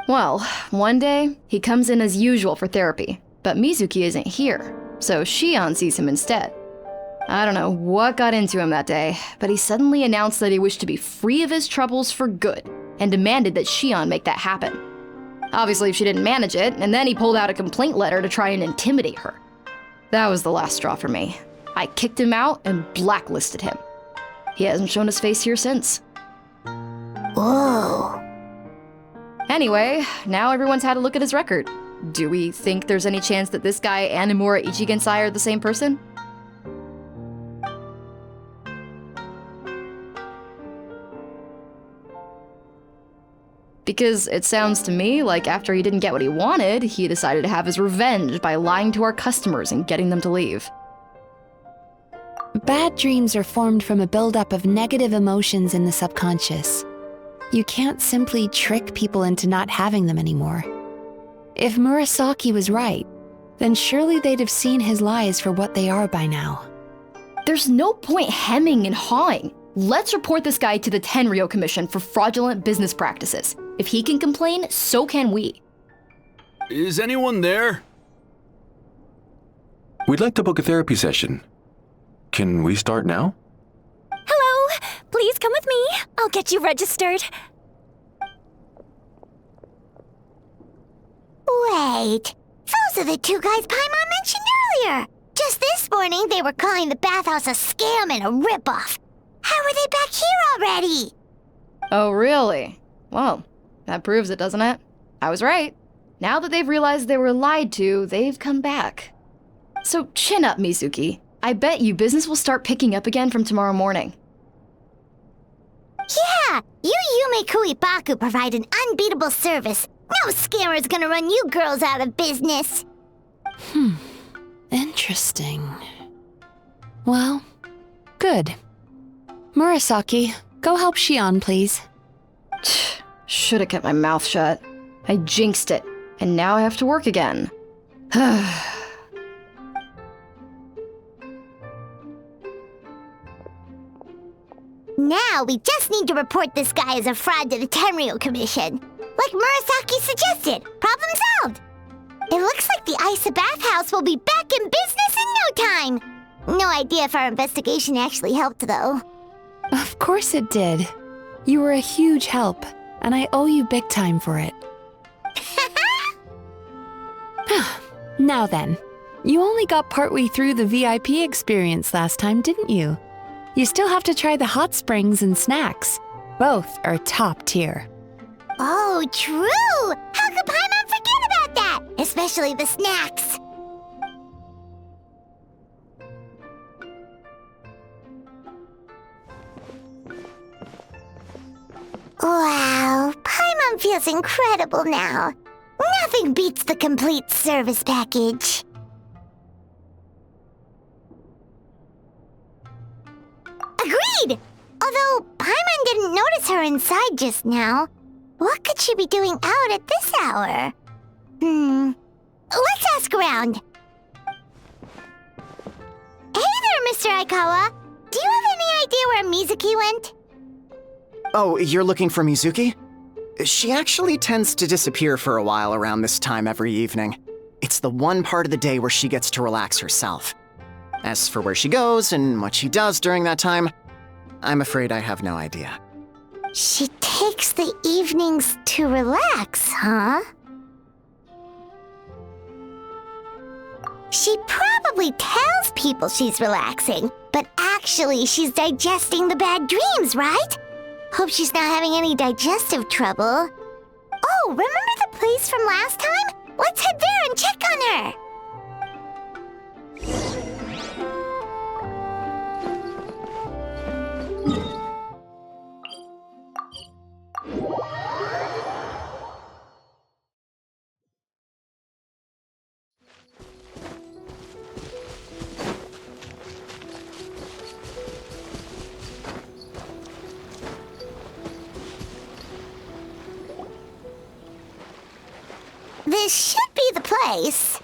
Well, one day, he comes in as usual for therapy, but Mizuki isn't here, so Shion sees him instead. I don't know what got into him that day, but he suddenly announced that he wished to be free of his troubles for good, and demanded that Shion make that happen. Obviously, she didn't manage it, and then he pulled out a complaint letter to try and intimidate her. That was the last straw for me. I kicked him out and blacklisted him. He hasn't shown his face here since. Whoa. Anyway, now everyone's had a look at his record. Do we think there's any chance that this guy and Nomura Ichigensai are the same person? Because it sounds to me like after he didn't get what he wanted, he decided to have his revenge by lying to our customers and getting them to leave. Bad dreams are formed from a buildup of negative emotions in the subconscious. You can't simply trick people into not having them anymore. If Murasaki was right, then surely they'd have seen his lies for what they are by now. There's no point hemming and hawing. Let's report this guy to the Tenryo Commission for fraudulent business practices. If he can complain, so can we. Is anyone there? We'd like to book a therapy session. Can we start now? Hello! Please come with me. I'll get you registered. Wait. Those are the two guys Paimon mentioned earlier. Just this morning, they were calling the bathhouse a scam and a ripoff. How are they back here already? Oh, really? Well, that proves it, doesn't it? I was right. Now that they've realized they were lied to, they've come back. So chin up, Mizuki. I bet you business will start picking up again from tomorrow morning. Yeah, you Yume Kuibaku provide an unbeatable service. No scammer's gonna run you girls out of business. Interesting. Well, good. Murasaki, go help Shion, please. Should've kept my mouth shut. I jinxed it, and now I have to work again. Now we just need to report this guy as a fraud to the Tenryu Commission. Like Murasaki suggested. Problem solved. It looks like the Isa bathhouse will be back in business in no time. No idea if our investigation actually helped, though. Of course it did. You were a huge help, and I owe you big time for it. Now then, you only got partway through the VIP experience last time, didn't you? You still have to try the hot springs and snacks. Both are top tier. Oh, true! How could Paimon forget about that? Especially the snacks. Wow, Paimon feels incredible now. Nothing beats the complete service package. Agreed! Although Paimon didn't notice her inside just now. What could she be doing out at this hour? Let's ask around. Hey there, Mr. Aikawa. Do you have any idea where Mizuki went? Oh, you're looking for Mizuki? She actually tends to disappear for a while around this time every evening. It's the one part of the day where she gets to relax herself. As for where she goes and what she does during that time, I'm afraid I have no idea. She takes the evenings to relax, huh? She probably tells people she's relaxing, but actually she's digesting the bad dreams, right? Hope she's not having any digestive trouble. Oh, remember the place from last time? Let's head there and check on her. This should be the place.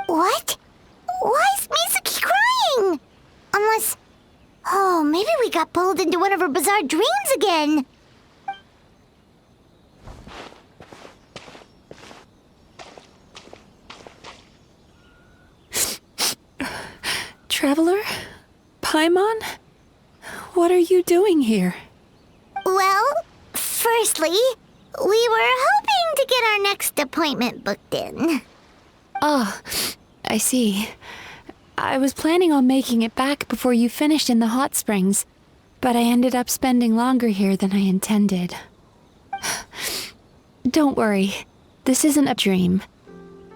What? Why is Mizuki crying? Unless... Oh, maybe we got pulled into one of her bizarre dreams again. Traveler? Paimon? What are you doing here? Well, firstly, we were hoping to get our next appointment booked in. Oh, I see. I was planning on making it back before you finished in the hot springs, but I ended up spending longer here than I intended. Don't worry, this isn't a dream.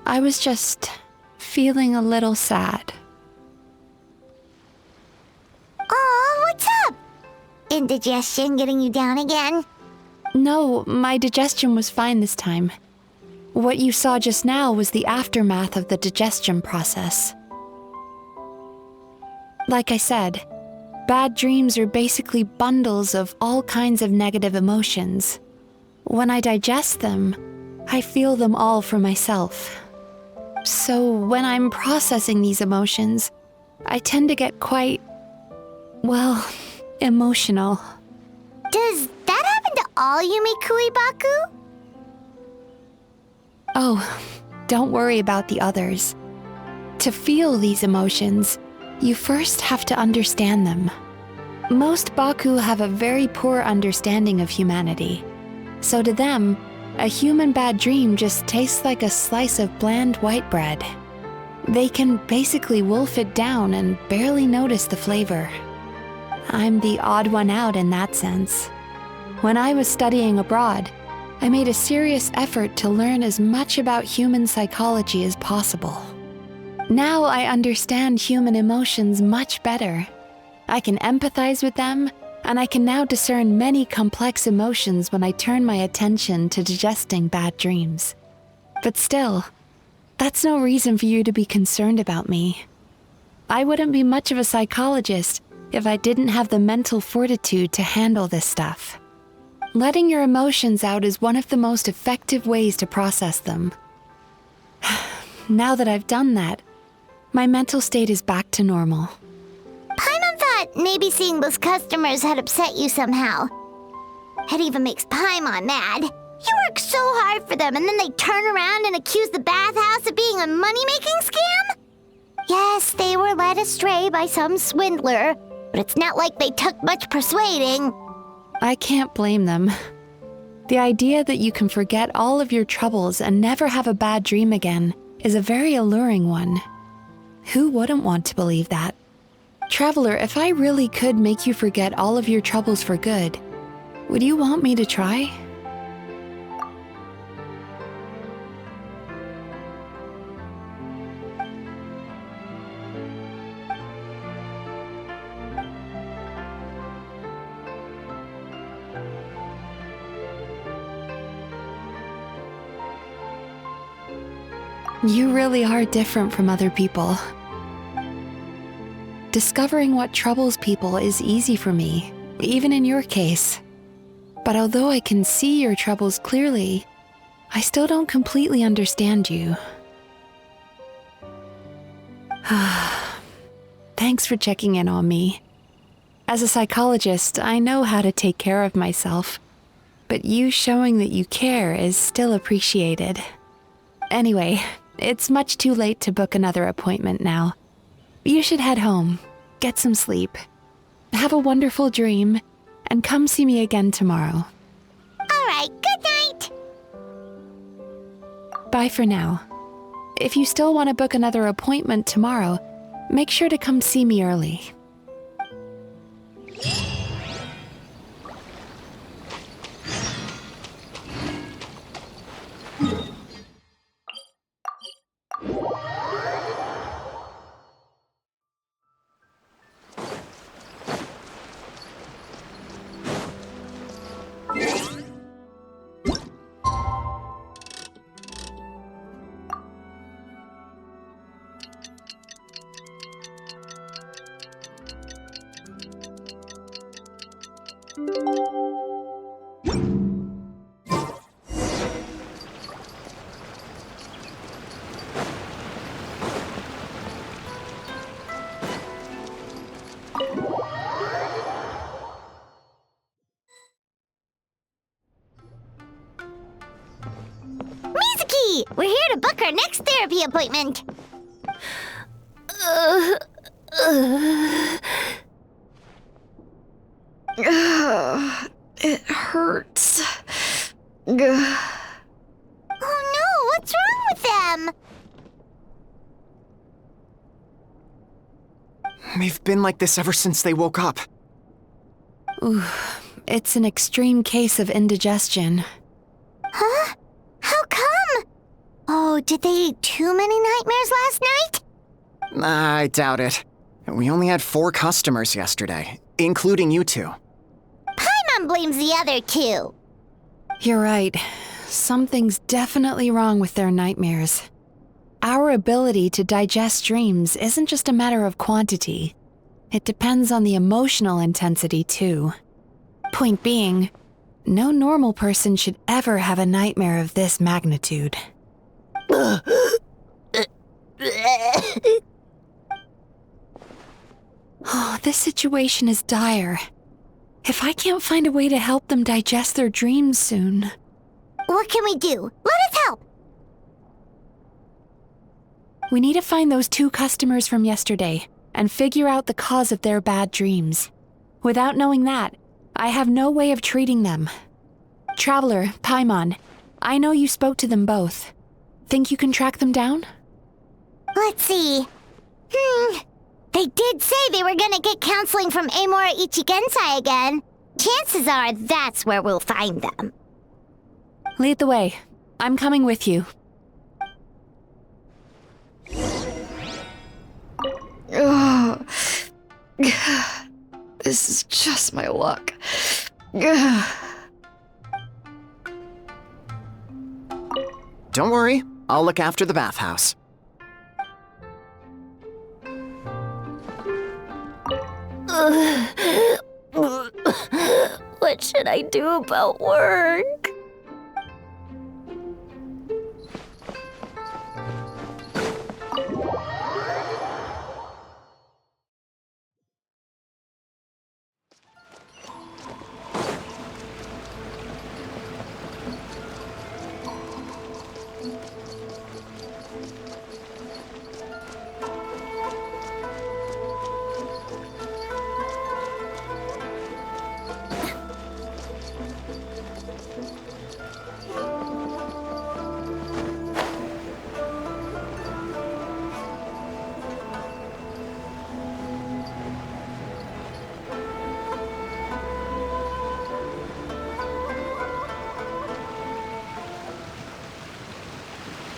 I was just feeling a little sad. Aw, what's up? Indigestion getting you down again? No, my digestion was fine this time. What you saw just now was the aftermath of the digestion process. Like I said, bad dreams are basically bundles of all kinds of negative emotions. When I digest them, I feel them all for myself. So when I'm processing these emotions, I tend to get quite, well, emotional. Does that happen to all Yume Kuibaku? Oh, don't worry about the others. To feel these emotions, you first have to understand them. Most Baku have a very poor understanding of humanity. So to them, a human bad dream just tastes like a slice of bland white bread. They can basically wolf it down and barely notice the flavor. I'm the odd one out in that sense. When I was studying abroad, I made a serious effort to learn as much about human psychology as possible. Now I understand human emotions much better. I can empathize with them, and I can now discern many complex emotions when I turn my attention to digesting bad dreams. But still, that's no reason for you to be concerned about me. I wouldn't be much of a psychologist if I didn't have the mental fortitude to handle this stuff. Letting your emotions out is one of the most effective ways to process them. Now that I've done that, my mental state is back to normal. Paimon thought maybe seeing those customers had upset you somehow. It even makes Paimon mad. You work so hard for them and then they turn around and accuse the bathhouse of being a money-making scam? Yes, they were led astray by some swindler, but it's not like they took much persuading. I can't blame them. The idea that you can forget all of your troubles and never have a bad dream again is a very alluring one. Who wouldn't want to believe that? Traveler, if I really could make you forget all of your troubles for good, would you want me to try? You really are different from other people. Discovering what troubles people is easy for me, even in your case. But although I can see your troubles clearly, I still don't completely understand you. Thanks for checking in on me. As a psychologist, I know how to take care of myself, but you showing that you care is still appreciated. Anyway, it's much too late to book another appointment now. You should head home, get some sleep, have a wonderful dream, and come see me again tomorrow. All right, good night. Bye for now. If you still want to book another appointment tomorrow, make sure to come see me early. Mizuki! We're here to book our next therapy appointment. It hurts. Oh no, what's wrong with them? They've been like this ever since they woke up. Ooh, it's an extreme case of indigestion. Huh? How come? Oh, did they eat too many nightmares last night? I doubt it. We only had 4 customers yesterday, including you two. Paimon blames the other 2. You're right. Something's definitely wrong with their nightmares. Our ability to digest dreams isn't just a matter of quantity. It depends on the emotional intensity, too. Point being, no normal person should ever have a nightmare of this magnitude. Oh, this situation is dire. If I can't find a way to help them digest their dreams soon... What can we do? Let us help! We need to find those 2 customers from yesterday and figure out the cause of their bad dreams. Without knowing that, I have no way of treating them. Traveler, Paimon, I know you spoke to them both. Think you can track them down? Let's see. They did say they were gonna get counseling from Amora Ichigensai again. Chances are that's where we'll find them. Lead the way. I'm coming with you. Ugh. This is just my luck. Don't worry, I'll look after the bathhouse. What should I do about work?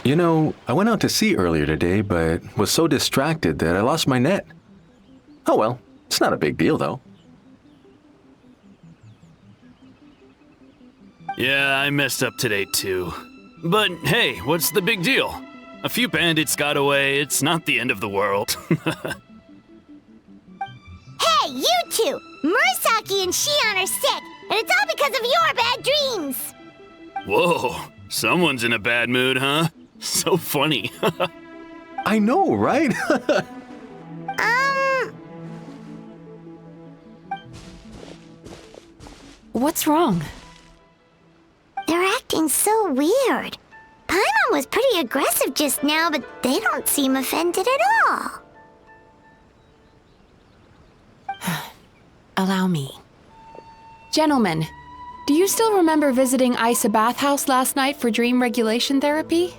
You know, I went out to sea earlier today, but was so distracted that I lost my net. Oh well, it's not a big deal though. Yeah, I messed up today too. But hey, what's the big deal? A few bandits got away, it's not the end of the world. Hey, you two! Murasaki and Shion are sick, and it's all because of your bad dreams! Whoa, someone's in a bad mood, huh? So funny. I know, right? What's wrong? They're acting so weird. Paimon was pretty aggressive just now, but they don't seem offended at all. Allow me. Gentlemen, do you still remember visiting Isa Bathhouse last night for dream regulation therapy?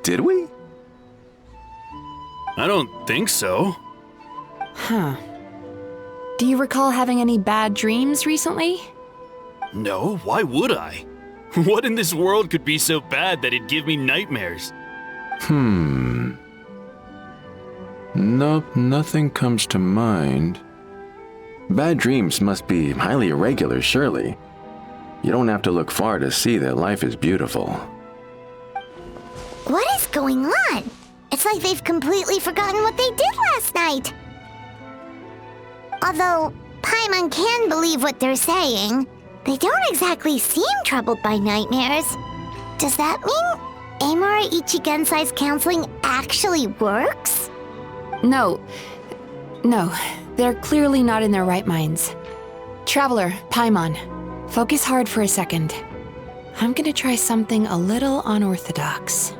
Did we? I don't think so. Huh. Do you recall having any bad dreams recently? No, why would I? What in this world could be so bad that it'd give me nightmares? Nope, nothing comes to mind. Bad dreams must be highly irregular, surely. You don't have to look far to see that life is beautiful. What is going on? It's like they've completely forgotten what they did last night. Although Paimon can believe what they're saying, they don't exactly seem troubled by nightmares. Does that mean Amora Ichigensai's counseling actually works? No, they're clearly not in their right minds. Traveler, Paimon, focus hard for a second. I'm gonna try something a little unorthodox.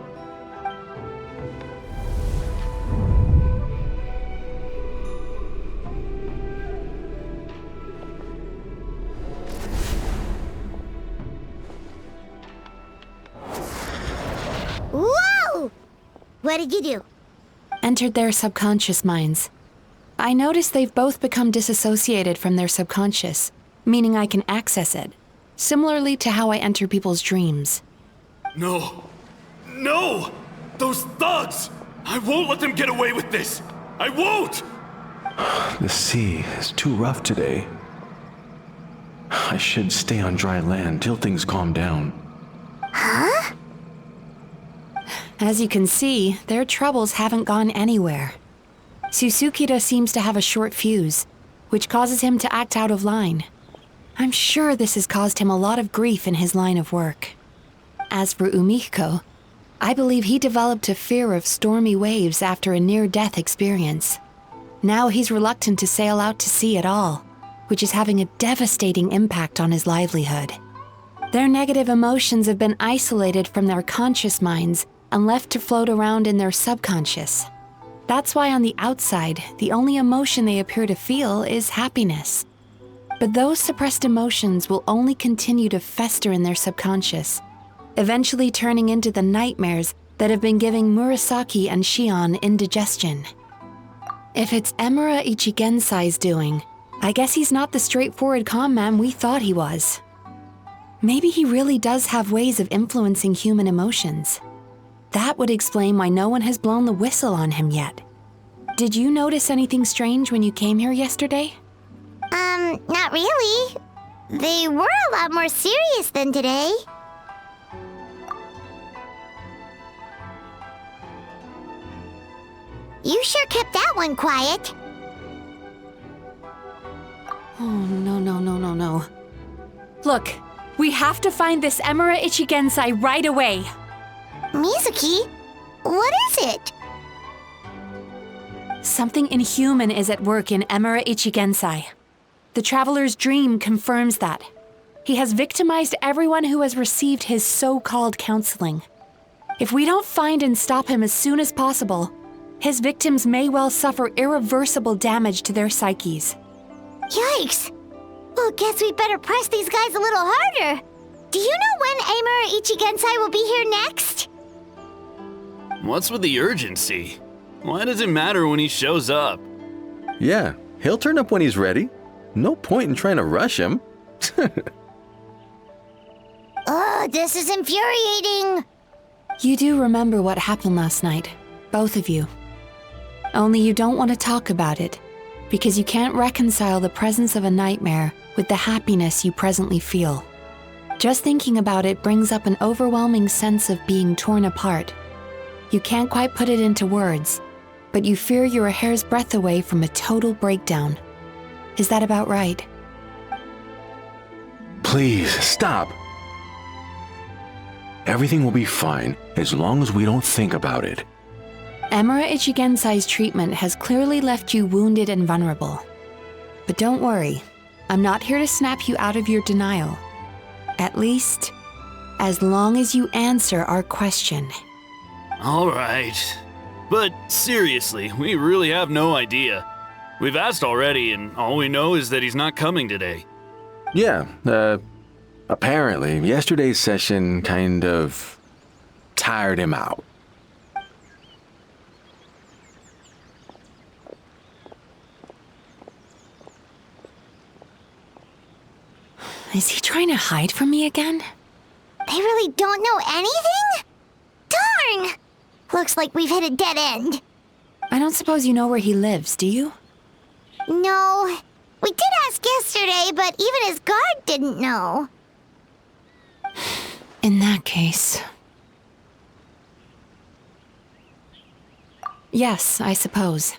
Whoa! What did you do? Entered their subconscious minds. I noticed they've both become disassociated from their subconscious, meaning I can access it, similarly to how I enter people's dreams. No! No! Those thugs! I won't let them get away with this! I won't! The sea is too rough today. I should stay on dry land till things calm down. Huh? As you can see, their troubles haven't gone anywhere. Susukira seems to have a short fuse, which causes him to act out of line. I'm sure this has caused him a lot of grief in his line of work. As for Umiko, I believe he developed a fear of stormy waves after a near-death experience. Now he's reluctant to sail out to sea at all, which is having a devastating impact on his livelihood. Their negative emotions have been isolated from their conscious minds and left to float around in their subconscious. That's why on the outside, the only emotion they appear to feel is happiness. But those suppressed emotions will only continue to fester in their subconscious, eventually turning into the nightmares that have been giving Murasaki and Shion indigestion. If it's Emura Ichigensai's doing, I guess he's not the straightforward calm man we thought he was. Maybe he really does have ways of influencing human emotions. That would explain why no one has blown the whistle on him yet. Did you notice anything strange when you came here yesterday? Not really. They were a lot more serious than today. You sure kept that one quiet. Oh, no. Look, we have to find this Emura Ichigensai right away. Mizuki, what is it? Something inhuman is at work in Emura Ichigensai. The Traveler's dream confirms that. He has victimized everyone who has received his so-called counseling. If we don't find and stop him as soon as possible, his victims may well suffer irreversible damage to their psyches. Yikes! Well, guess we better press these guys a little harder. Do you know when Emura Ichigensai will be here next? What's with the urgency? Why does it matter when he shows up? Yeah, he'll turn up when he's ready. No point in trying to rush him. Ugh, this is infuriating. You do remember what happened last night, both of you. Only you don't want to talk about it, because you can't reconcile the presence of a nightmare with the happiness you presently feel. Just thinking about it brings up an overwhelming sense of being torn apart. You can't quite put it into words, but you fear you're a hair's breadth away from a total breakdown. Is that about right? Please, stop. Everything will be fine as long as we don't think about it. Emura Ichigensai's treatment has clearly left you wounded and vulnerable. But don't worry, I'm not here to snap you out of your denial. At least, as long as you answer our question. All right. But seriously, we really have no idea. We've asked already, and all we know is that he's not coming today. Yeah, apparently, yesterday's session kind of tired him out. Is he trying to hide from me again? They really don't know anything? Darn! Looks like we've hit a dead end. I don't suppose you know where he lives, do you? No. We did ask yesterday, but even his guard didn't know. In that case... Yes, I suppose.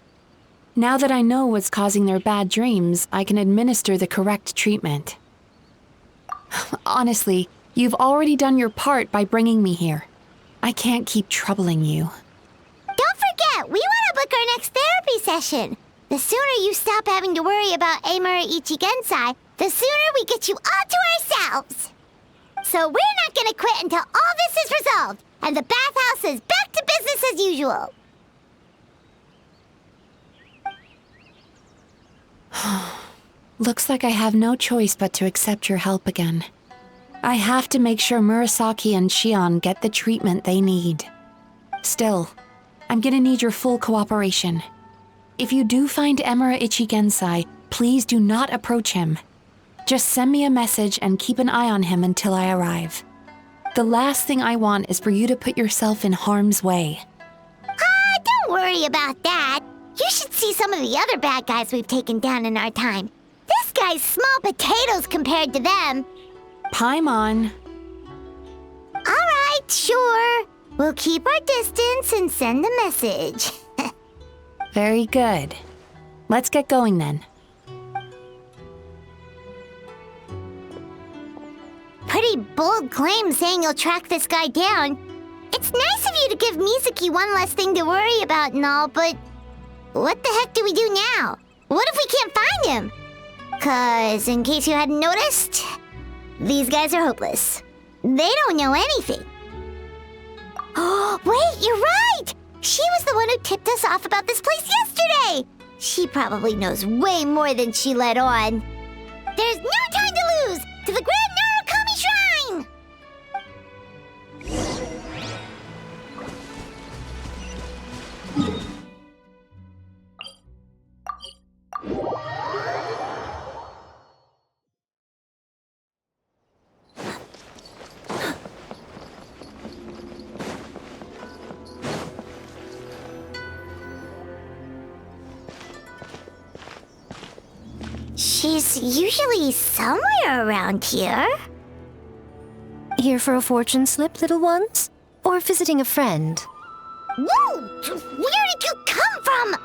Now that I know what's causing their bad dreams, I can administer the correct treatment. Honestly, you've already done your part by bringing me here. I can't keep troubling you. Don't forget, we want to book our next therapy session. The sooner you stop having to worry about Emura Ichigensai, the sooner we get you all to ourselves. So we're not going to quit until all this is resolved, and the bathhouse is back to business as usual. Looks like I have no choice but to accept your help again. I have to make sure Murasaki and Shion get the treatment they need. Still, I'm gonna need your full cooperation. If you do find Emura Ichigensai, please do not approach him. Just send me a message and keep an eye on him until I arrive. The last thing I want is for you to put yourself in harm's way. Don't worry about that. You should see some of the other bad guys we've taken down in our time. This guy's small potatoes compared to them. Paimon. All right, sure. We'll keep our distance and send a message. Very good. Let's get going then. Pretty bold claim saying you'll track this guy down. It's nice of you to give Mizuki one less thing to worry about and all, but what the heck do we do now? What if we can't find him? 'Cause, in case you hadn't noticed, these guys are hopeless. They don't know anything. Oh, wait, you're right! She was the one who tipped us off about this place yesterday! She probably knows way more than she let on. There's no time to lose! To the Grand Narukami Shrine! She's usually somewhere around here. Here for a fortune slip, little ones? Or visiting a friend? Whoa! Where did you come from?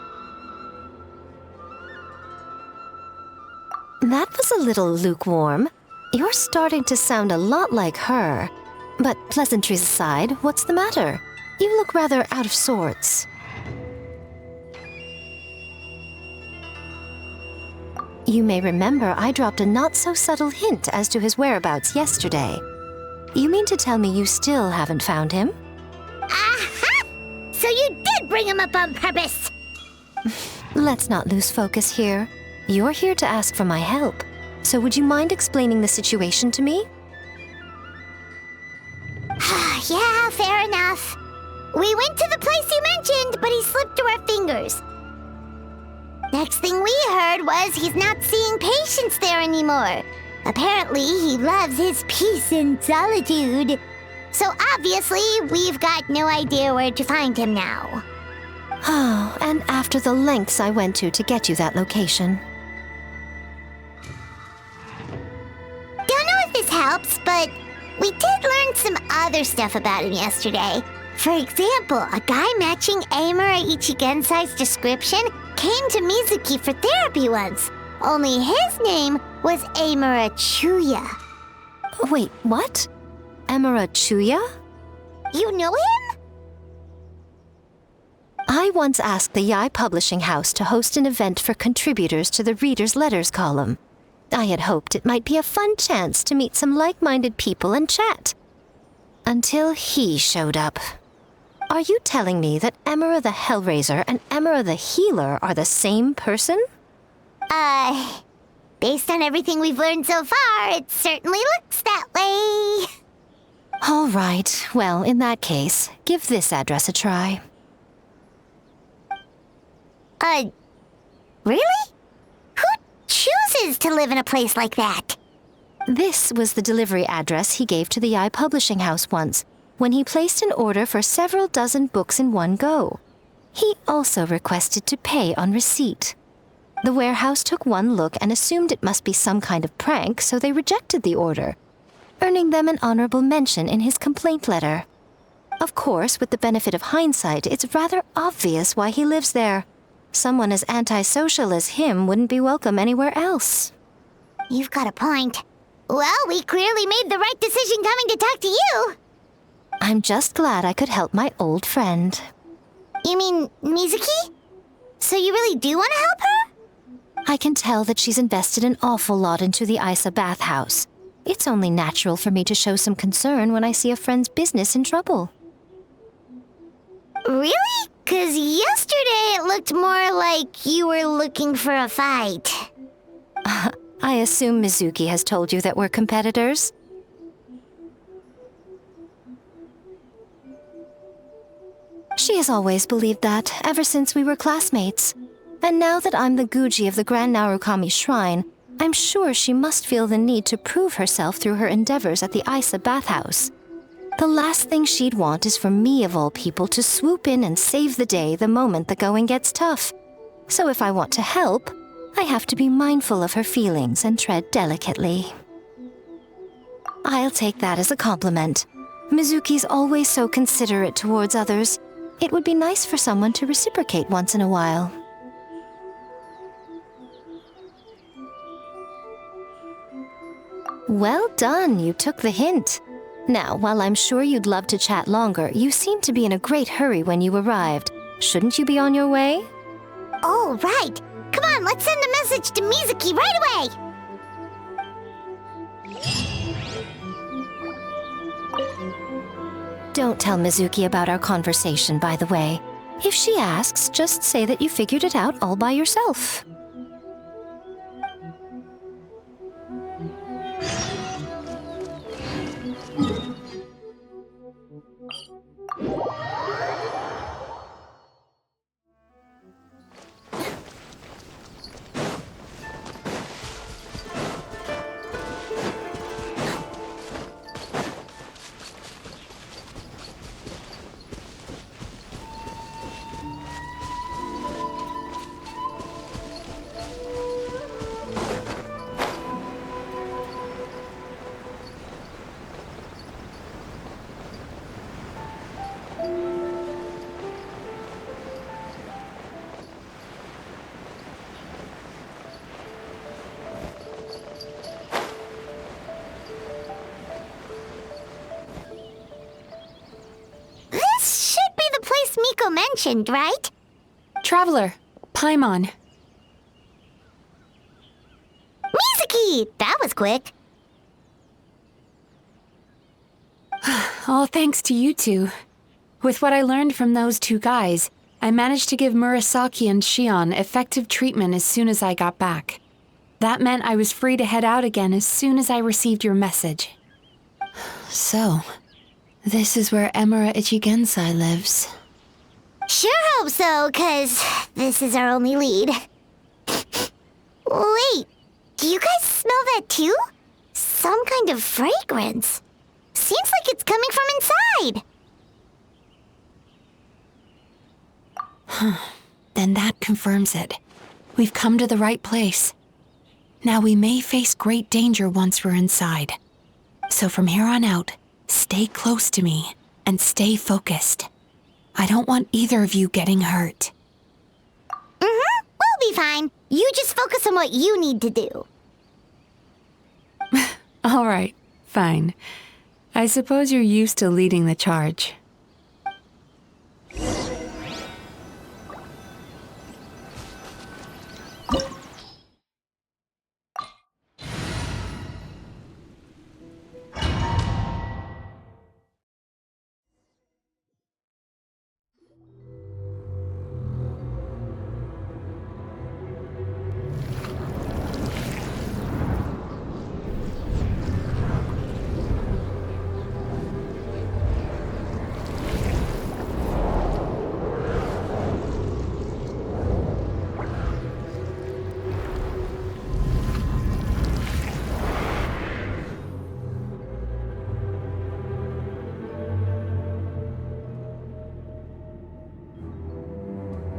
That was a little lukewarm. You're starting to sound a lot like her. But pleasantries aside, what's the matter? You look rather out of sorts. You may remember I dropped a not-so-subtle hint as to his whereabouts yesterday. You mean to tell me you still haven't found him? Aha! So you did bring him up on purpose! Let's not lose focus here. You're here to ask for my help. So would you mind explaining the situation to me? Yeah, fair enough. We went to the place you mentioned, but he slipped through our fingers. Next thing we heard was he's not seeing patients there anymore. Apparently, he loves his peace and solitude. So obviously, we've got no idea where to find him now. Oh, and after the lengths I went to get you that location. Don't know if this helps, but we did learn some other stuff about him yesterday. For example, a guy matching Amura Ichigensai's description came to Mizuki for therapy once. Only his name was Amura Chuya. Wait, what? Amura Chuya? You know him? I once asked the Yai Publishing House to host an event for contributors to the Reader's Letters column. I had hoped it might be a fun chance to meet some like-minded people and chat. Until he showed up. Are you telling me that Amura the Hellraiser and Amura the Healer are the same person? Based on everything we've learned so far, it certainly looks that way. All right, well, in that case, give this address a try. Really? Who chooses to live in a place like that? This was the delivery address he gave to the Yai Publishing House once, when he placed an order for several dozen books in one go. He also requested to pay on receipt. The warehouse took one look and assumed it must be some kind of prank, so they rejected the order, earning them an honorable mention in his complaint letter. Of course, with the benefit of hindsight, it's rather obvious why he lives there. Someone as antisocial as him wouldn't be welcome anywhere else. You've got a point. Well, we clearly made the right decision coming to talk to you. I'm just glad I could help my old friend. You mean Mizuki? So you really do want to help her? I can tell that she's invested an awful lot into the Isa bathhouse. It's only natural for me to show some concern when I see a friend's business in trouble. Really? 'Cause yesterday it looked more like you were looking for a fight. I assume Mizuki has told you that we're competitors? She has always believed that, ever since we were classmates. And now that I'm the Guji of the Grand Narukami Shrine, I'm sure she must feel the need to prove herself through her endeavors at the Isa bathhouse. The last thing she'd want is for me, of all people, to swoop in and save the day the moment the going gets tough. So if I want to help, I have to be mindful of her feelings and tread delicately. I'll take that as a compliment. Mizuki's always so considerate towards others. It would be nice for someone to reciprocate once in a while. Well done, you took the hint. Now, while I'm sure you'd love to chat longer, you seemed to be in a great hurry when you arrived. Shouldn't you be on your way? Oh, right. Come on, let's send a message to Mizuki right away. Don't tell Mizuki about our conversation, by the way. If she asks, just say that you figured it out all by yourself. This should be the place Miko mentioned, right? Traveler, Paimon. Mizuki! That was quick. All thanks to you two. With what I learned from those two guys, I managed to give Murasaki and Shion effective treatment as soon as I got back. That meant I was free to head out again as soon as I received your message. So, this is where Emura Ichigensai lives. Sure hope so, 'cause this is our only lead. Wait, do you guys smell that too? Some kind of fragrance. Seems like it's coming from inside. Then that confirms it. We've come to the right place. Now we may face great danger once we're inside. So from here on out, stay close to me and stay focused. I don't want either of you getting hurt. We'll be fine. You just focus on what you need to do. All right, fine. I suppose you're used to leading the charge.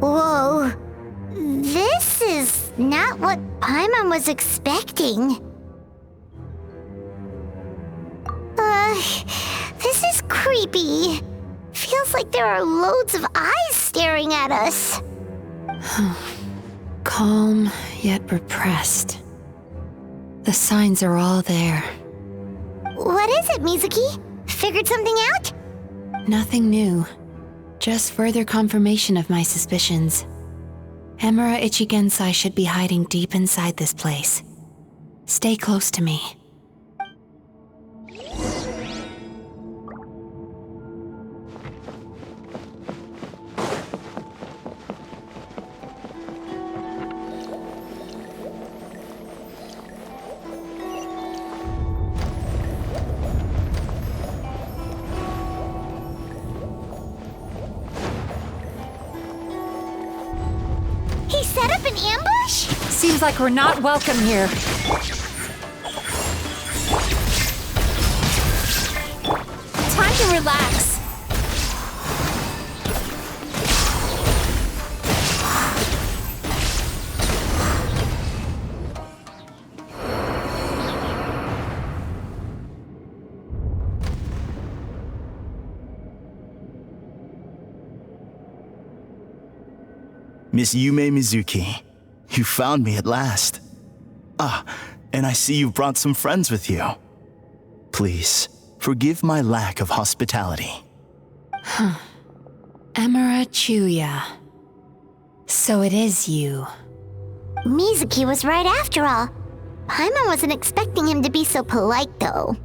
Whoa. This is not what Paimon was expecting. This is creepy. Feels like there are loads of eyes staring at us. Calm, yet repressed. The signs are all there. What is it, Mizuki? Figured something out? Nothing new. Just further confirmation of my suspicions. Emura Ichigensai should be hiding deep inside this place. Stay close to me. He set up an ambush? Seems like we're not welcome here. Time to relax. Miss Yume Mizuki, you found me at last. Ah, and I see you've brought some friends with you. Please, forgive my lack of hospitality. Emura Chuya. So it is you. Mizuki was right after all. Paimon wasn't expecting him to be so polite, though.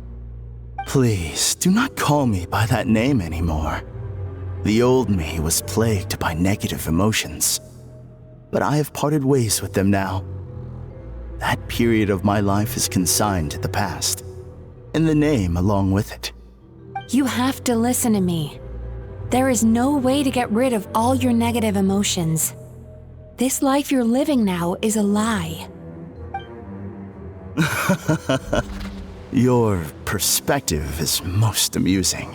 Please, do not call me by that name anymore. The old me was plagued by negative emotions, but I have parted ways with them now. That period of my life is consigned to the past, and the name along with it. You have to listen to me. There is no way to get rid of all your negative emotions. This life you're living now is a lie. Your perspective is most amusing.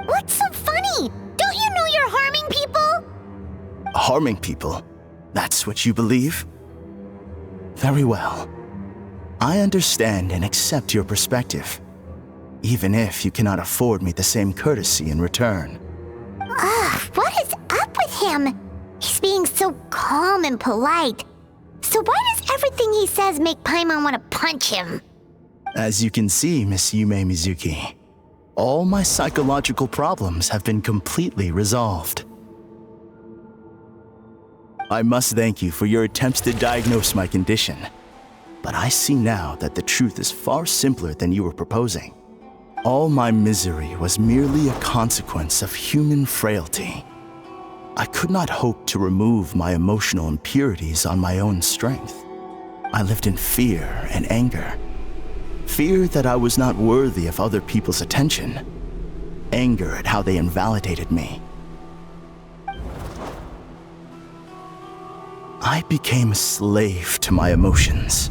What's so funny? Don't you know you're harming people? Harming people? That's what you believe? Very well. I understand and accept your perspective, even if you cannot afford me the same courtesy in return. What is up with him? He's being so calm and polite. So why does everything he says make Paimon want to punch him? As you can see, Miss Yume Mizuki, all my psychological problems have been completely resolved. I must thank you for your attempts to diagnose my condition, but I see now that the truth is far simpler than you were proposing. All my misery was merely a consequence of human frailty. I could not hope to remove my emotional impurities on my own strength. I lived in fear and anger. Fear that I was not worthy of other people's attention. Anger at how they invalidated me. I became a slave to my emotions.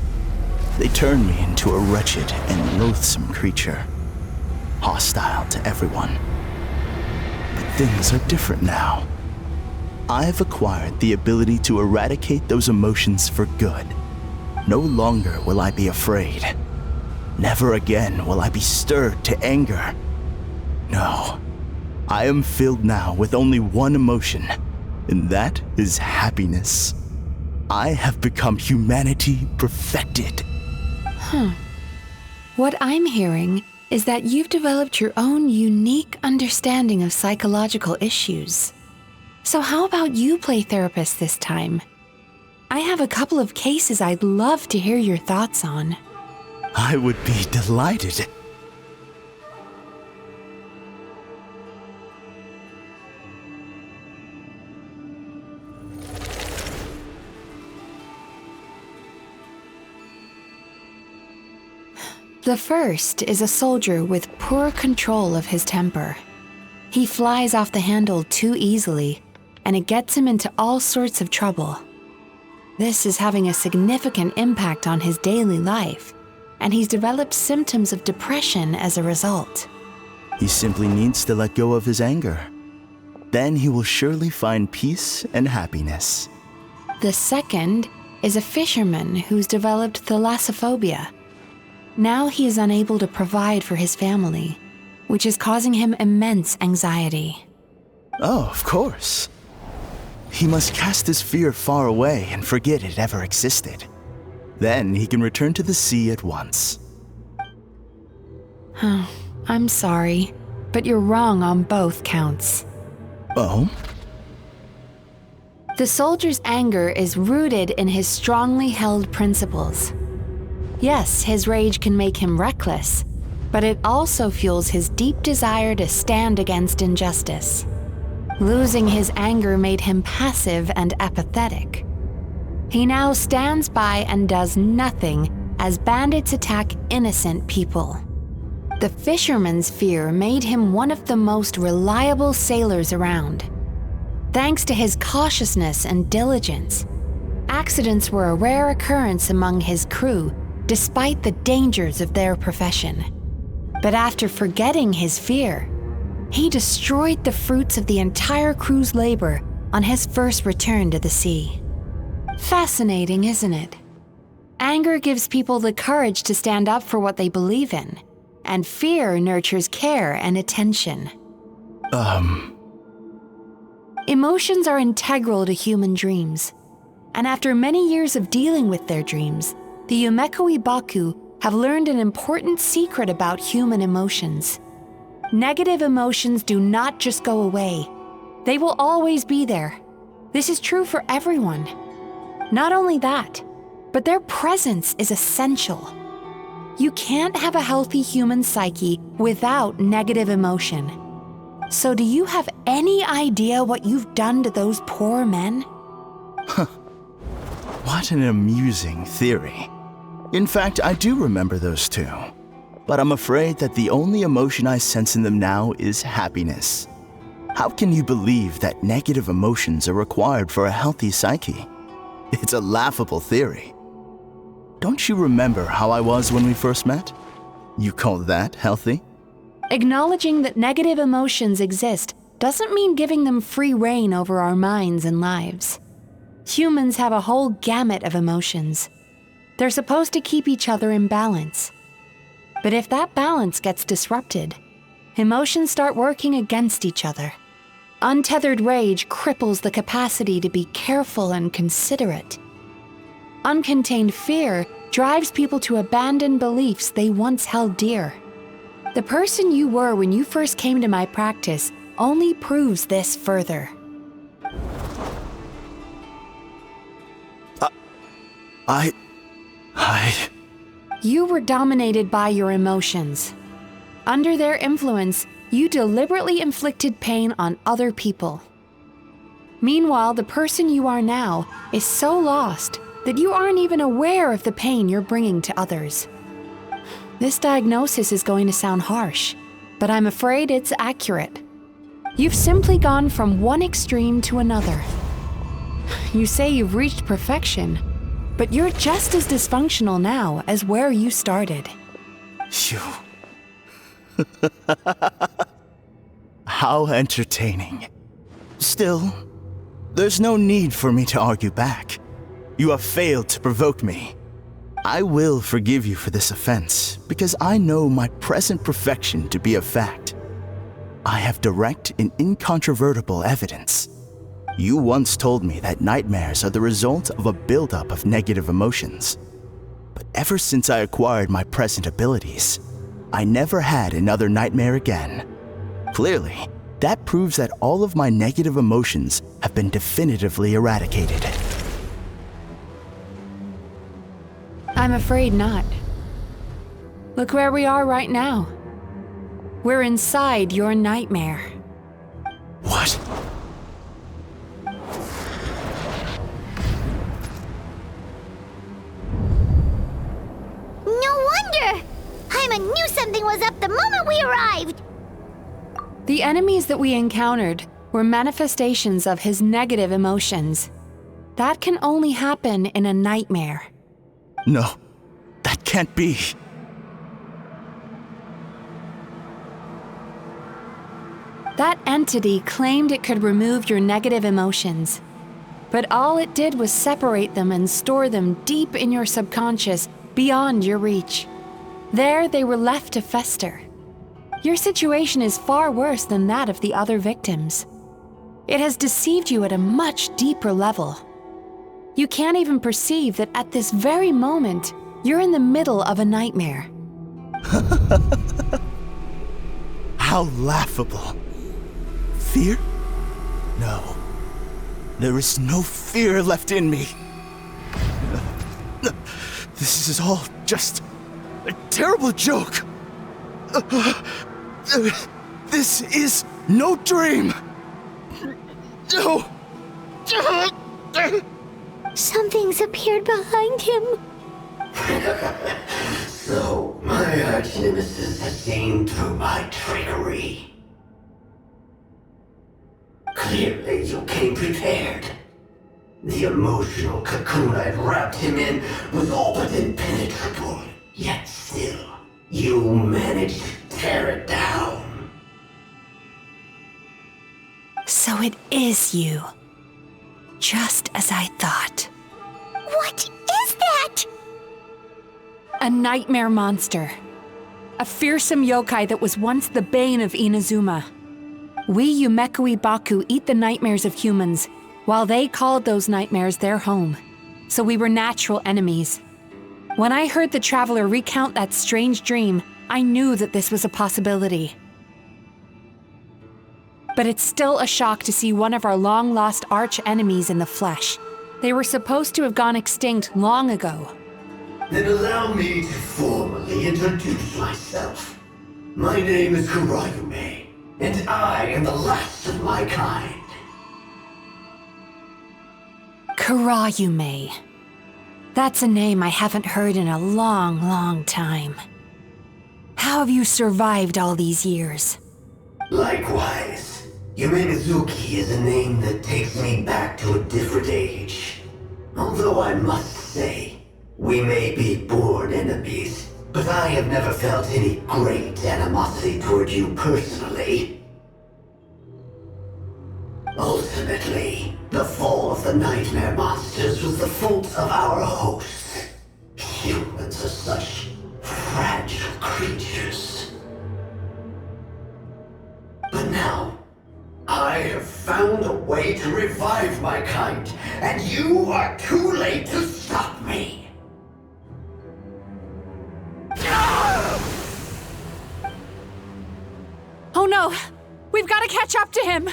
They turned me into a wretched and loathsome creature, hostile to everyone. But things are different now. I have acquired the ability to eradicate those emotions for good. No longer will I be afraid. Never again will I be stirred to anger. No, I am filled now with only one emotion, and that is happiness. I have become humanity perfected. What I'm hearing is that you've developed your own unique understanding of psychological issues. So how about you play therapist this time? I have a couple of cases I'd love to hear your thoughts on. I would be delighted. The first is a soldier with poor control of his temper. He flies off the handle too easily, and it gets him into all sorts of trouble. This is having a significant impact on his daily life, and he's developed symptoms of depression as a result. He simply needs to let go of his anger. Then he will surely find peace and happiness. The second is a fisherman who's developed thalassophobia. Now he is unable to provide for his family, which is causing him immense anxiety. Oh, of course. He must cast his fear far away and forget it ever existed. Then he can return to the sea at once. I'm sorry, but you're wrong on both counts. Oh? The soldier's anger is rooted in his strongly held principles. Yes, his rage can make him reckless, but it also fuels his deep desire to stand against injustice. Losing his anger made him passive and apathetic. He now stands by and does nothing as bandits attack innocent people. The fisherman's fear made him one of the most reliable sailors around. Thanks to his cautiousness and diligence, accidents were a rare occurrence among his crew despite the dangers of their profession. But after forgetting his fear, he destroyed the fruits of the entire crew's labor on his first return to the sea. Fascinating, isn't it? Anger gives people the courage to stand up for what they believe in, and fear nurtures care and attention. Emotions are integral to human dreams, and after many years of dealing with their dreams, the Yumekoi Baku have learned an important secret about human emotions. Negative emotions do not just go away. They will always be there. This is true for everyone. Not only that, but their presence is essential. You can't have a healthy human psyche without negative emotion. So do you have any idea what you've done to those poor men? What an amusing theory. In fact, I do remember those two. But I'm afraid that the only emotion I sense in them now is happiness. How can you believe that negative emotions are required for a healthy psyche? It's a laughable theory. Don't you remember how I was when we first met? You call that healthy? Acknowledging that negative emotions exist doesn't mean giving them free rein over our minds and lives. Humans have a whole gamut of emotions. They're supposed to keep each other in balance. But if that balance gets disrupted, emotions start working against each other. Untethered rage cripples the capacity to be careful and considerate. Uncontained fear drives people to abandon beliefs they once held dear. The person you were when you first came to my practice only proves this further. You were dominated by your emotions. Under their influence, you deliberately inflicted pain on other people. Meanwhile, the person you are now is so lost that you aren't even aware of the pain you're bringing to others. This diagnosis is going to sound harsh, but I'm afraid it's accurate. You've simply gone from one extreme to another. You say you've reached perfection, but you're just as dysfunctional now as where you started. You... How entertaining. Still, there's no need for me to argue back. You have failed to provoke me. I will forgive you for this offense, because I know my present perfection to be a fact. I have direct and incontrovertible evidence. You once told me that nightmares are the result of a buildup of negative emotions. But ever since I acquired my present abilities, I never had another nightmare again. Clearly, that proves that all of my negative emotions have been definitively eradicated. I'm afraid not. Look where we are right now. We're inside your nightmare. What? No wonder! Hyman knew something was up the moment we arrived! The enemies that we encountered were manifestations of his negative emotions. That can only happen in a nightmare. No, that can't be. That entity claimed it could remove your negative emotions. But all it did was separate them and store them deep in your subconscious, beyond your reach. There they were left to fester. Your situation is far worse than that of the other victims. It has deceived you at a much deeper level. You can't even perceive that at this very moment, you're in the middle of a nightmare. How laughable. Fear? No. There is no fear left in me. This is all just a terrible joke. This is no dream. No. Something's appeared behind him. So, my arch-nemesis has seen through my trickery. Clearly, you came prepared. The emotional cocoon I'd wrapped him in was all but impenetrable. Yet still, you managed to tear it down. So it is you. Just as I thought. What is that? A nightmare monster. A fearsome yokai that was once the bane of Inazuma. We Yumekui Baku eat the nightmares of humans, while they called those nightmares their home. So we were natural enemies. When I heard the traveler recount that strange dream, I knew that this was a possibility. But it's still a shock to see one of our long-lost arch-enemies in the flesh. They were supposed to have gone extinct long ago. Then allow me to formally introduce myself. My name is Kurayume, and I am the last of my kind. Kurayume. That's a name I haven't heard in a long, long time. How have you survived all these years? Likewise, Yume Mizuki is a name that takes me back to a different age. Although I must say, we may be born enemies, but I have never felt any great animosity toward you personally. Ultimately, the fall of the nightmare monsters was the fault of our hosts. Humans are such fragile creatures. But now, I have found a way to revive my kind, and you are too late to stop me. Oh no! We've got to catch up to him!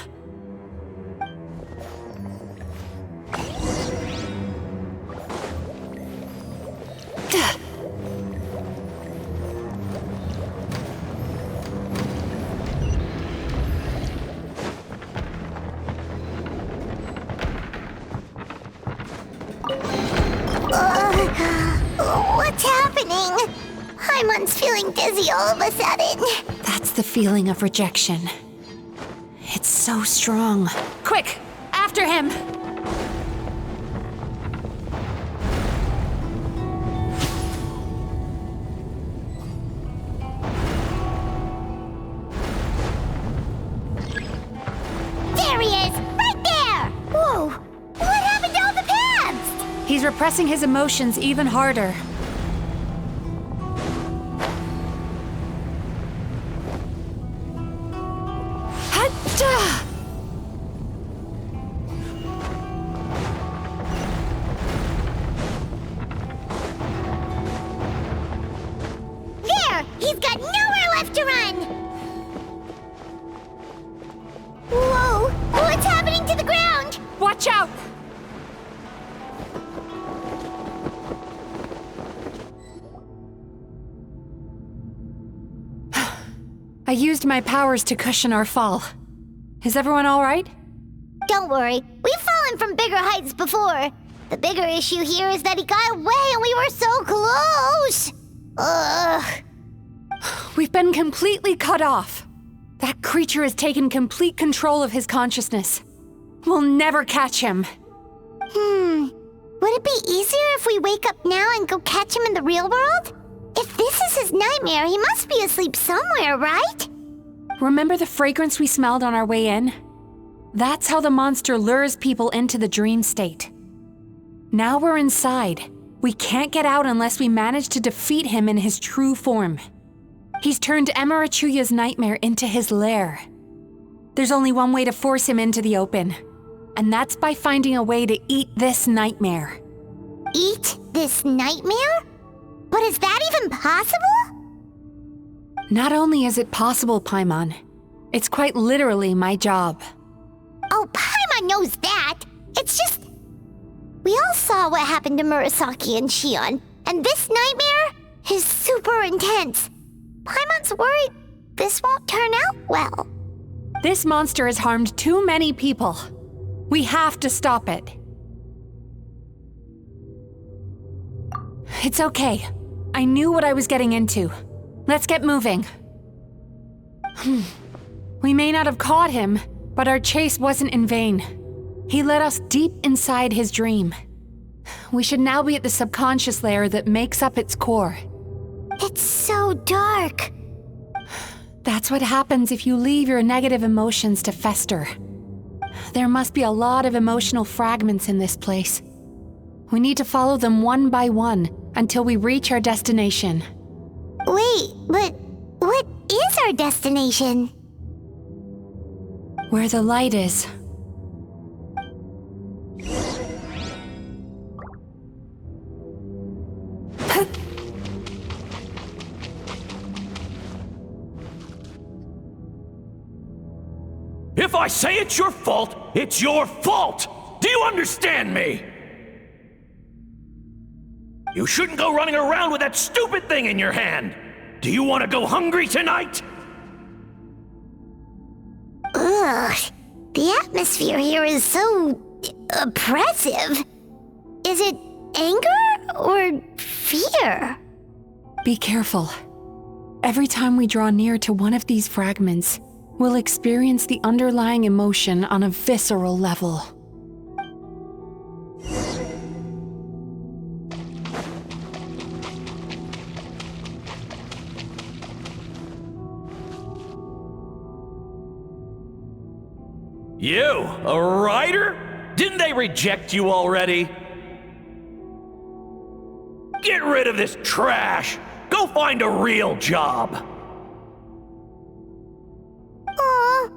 What's happening? Paimon's feeling dizzy all of a sudden. That's the feeling of rejection. It's so strong. Quick! After him! There he is! Right there! Whoa! What happened to all the paths? He's repressing his emotions even harder. Hatta! There! He's got nowhere left to run! Whoa! What's happening to the ground? Watch out! I used my powers to cushion our fall. Is everyone all right? Don't worry, we've fallen from bigger heights before. The bigger issue here is that he got away and we were so close! Ugh. We've been completely cut off. That creature has taken complete control of his consciousness. We'll never catch him. Would it be easier if we wake up now and go catch him in the real world? If this is his nightmare, he must be asleep somewhere, right? Remember the fragrance we smelled on our way in? That's how the monster lures people into the dream state. Now we're inside. We can't get out unless we manage to defeat him in his true form. He's turned Emirachuya's nightmare into his lair. There's only one way to force him into the open, and that's by finding a way to eat this nightmare. Eat this nightmare? But is that even possible? Not only is it possible, Paimon, it's quite literally my job. Oh, Paimon knows that. It's just... We all saw what happened to Murasaki and Shion, and this nightmare is super intense. Paimon's worried this won't turn out well. This monster has harmed too many people. We have to stop it. It's okay. I knew what I was getting into. Let's get moving. We may not have caught him, but our chase wasn't in vain. He led us deep inside his dream. We should now be at the subconscious layer that makes up its core. It's so dark. That's what happens if you leave your negative emotions to fester. There must be a lot of emotional fragments in this place. We need to follow them one by one until we reach our destination. Wait, but what is our destination? Where the light is. If I say it's your fault, it's your fault! Do you understand me? You shouldn't go running around with that stupid thing in your hand! Do you want to go hungry tonight? Ugh. The atmosphere here is so oppressive. Is it anger or fear? Be careful. Every time we draw near to one of these fragments, we'll experience the underlying emotion on a visceral level. You, a writer? Didn't they reject you already? Get rid of this trash! Go find a real job! Aw,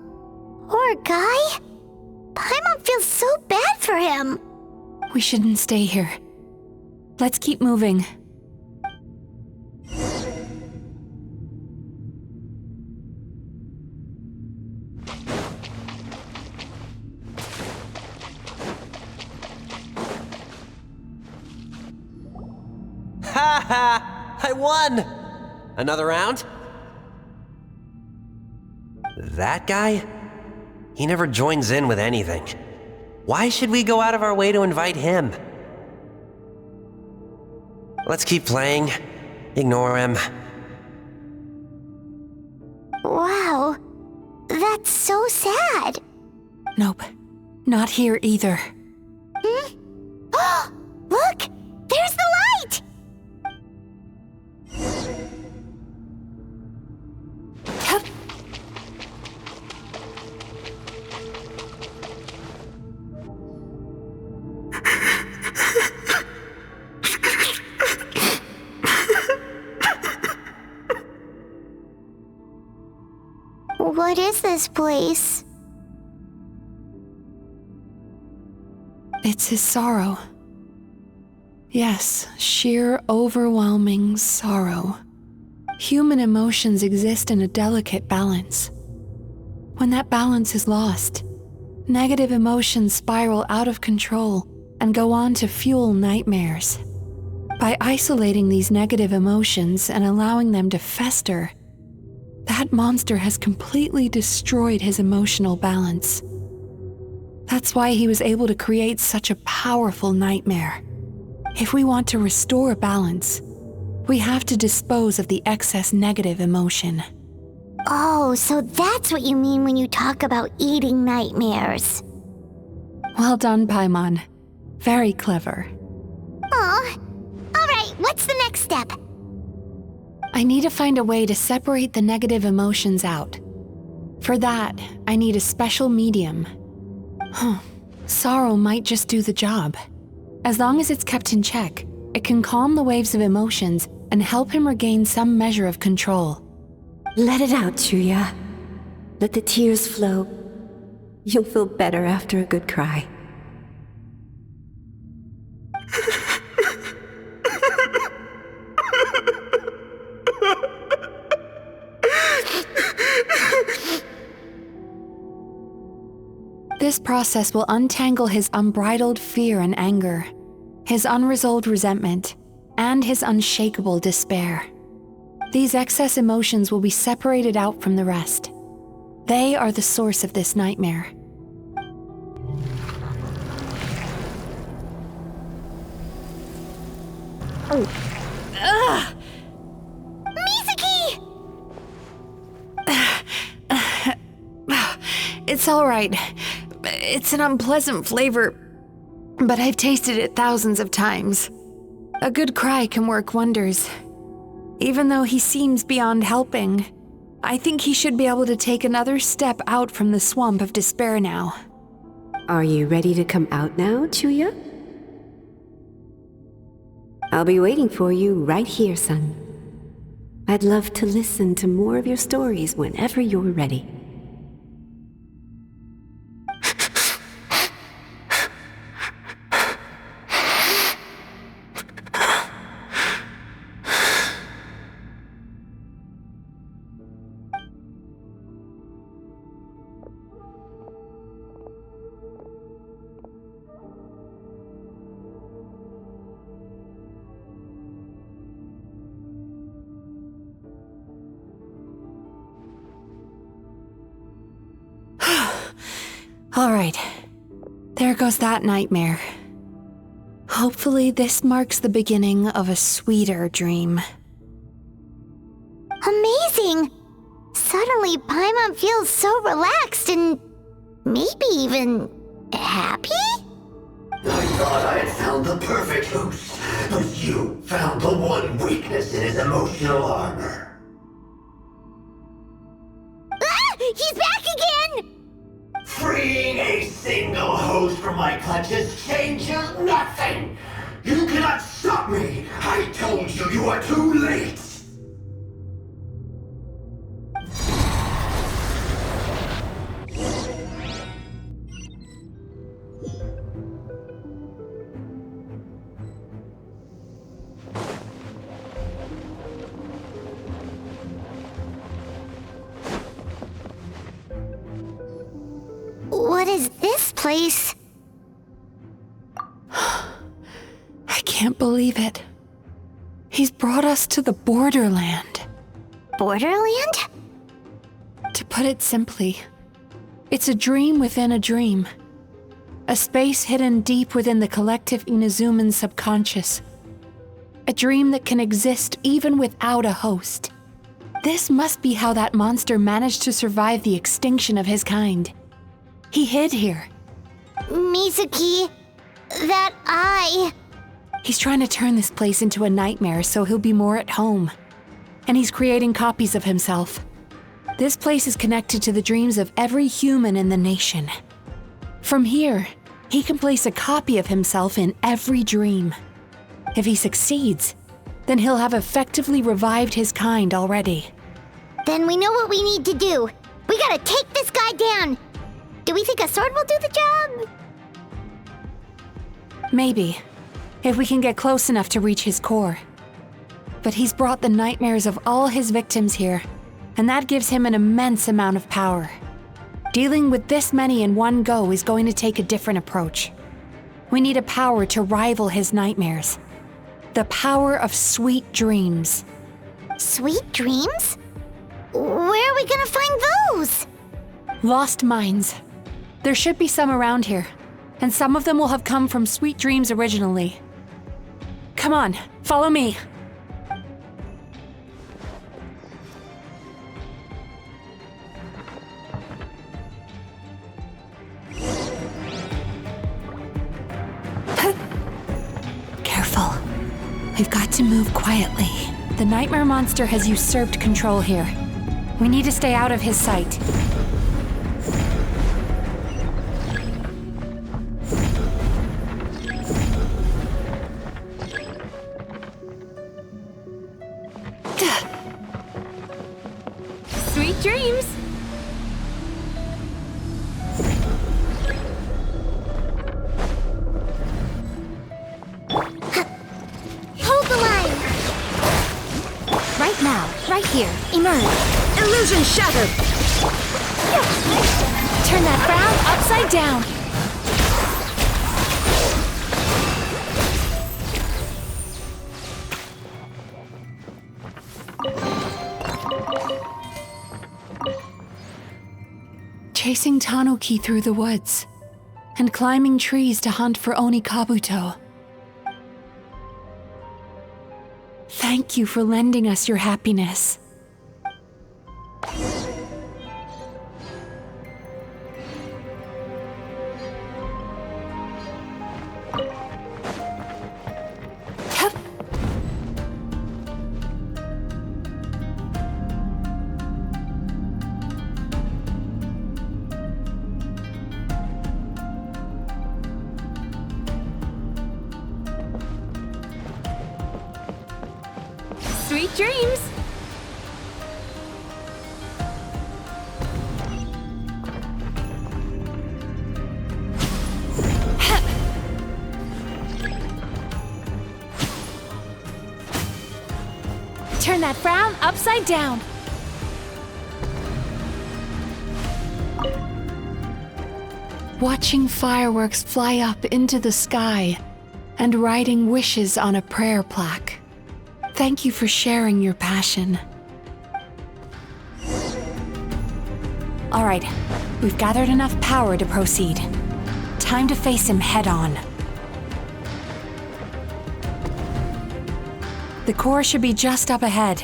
poor guy. Paimon feels so bad for him. We shouldn't stay here. Let's keep moving. Ha ha! I won! Another round? That guy? He never joins in with anything. Why should we go out of our way to invite him? Let's keep playing. Ignore him. Wow, that's so sad. Nope, not here either. Hmm? Look! There's the light! What is this place? It's his sorrow. Yes, sheer overwhelming sorrow. Human emotions exist in a delicate balance. When that balance is lost, negative emotions spiral out of control and go on to fuel nightmares. By isolating these negative emotions and allowing them to fester, that monster has completely destroyed his emotional balance. That's why he was able to create such a powerful nightmare. If we want to restore balance, we have to dispose of the excess negative emotion. Oh, so that's what you mean when you talk about eating nightmares. Well done, Paimon. Very clever. Aw. Alright, what's the next step? I need to find a way to separate the negative emotions out. For that, I need a special medium. Sorrow might just do the job. As long as it's kept in check, it can calm the waves of emotions and help him regain some measure of control. Let it out, Chuya. Let the tears flow. You'll feel better after a good cry. This process will untangle his unbridled fear and anger, his unresolved resentment, and his unshakable despair. These excess emotions will be separated out from the rest. They are the source of this nightmare. Ugh! Mizuki! It's all right. It's an unpleasant flavor, but I've tasted it thousands of times. A good cry can work wonders. Even though he seems beyond helping, I think he should be able to take another step out from the swamp of despair now. Are you ready to come out now, Chuya? I'll be waiting for you right here, son. I'd love to listen to more of your stories whenever you're ready. All right. There goes that nightmare. Hopefully this marks the beginning of a sweeter dream. Amazing! Suddenly, Paimon feels so relaxed and maybe even happy? I thought I had found the perfect host, but you found the one weakness in his emotional armor. Ah! He's back again! Freeing a single host from my clutches changes nothing! You cannot stop me! I told you you are too late! What is this place? I can't believe it. He's brought us to the Borderland. Borderland? To put it simply, it's a dream within a dream. A space hidden deep within the collective Inazuman subconscious. A dream that can exist even without a host. This must be how that monster managed to survive the extinction of his kind. He hid here. Mizuki, that eye. He's trying to turn this place into a nightmare so he'll be more at home. And he's creating copies of himself. This place is connected to the dreams of every human in the nation. From here, he can place a copy of himself in every dream. If he succeeds, then he'll have effectively revived his kind already. Then we know what we need to do. We gotta take this guy down. Do we think a sword will do the job? Maybe, if we can get close enough to reach his core. But he's brought the nightmares of all his victims here, and that gives him an immense amount of power. Dealing with this many in one go is going to take a different approach. We need a power to rival his nightmares. The power of sweet dreams. Sweet dreams? Where are we gonna find those? Lost minds. There should be some around here, and some of them will have come from sweet dreams originally. Come on, follow me. Careful. We've got to move quietly. The nightmare monster has usurped control here. We need to stay out of his sight. Sweet dreams! Hold the line! Right now, right here, emerge. Illusion shattered! Turn that frown upside down! Chasing Tanuki through the woods, and climbing trees to hunt for Oni Kabuto. Thank you for lending us your happiness. Sweet dreams! Turn that frown upside down. Watching fireworks fly up into the sky and writing wishes on a prayer plaque. Thank you for sharing your passion. All right, We've gathered enough power to proceed. Time to face him head-on. The core should be just up ahead.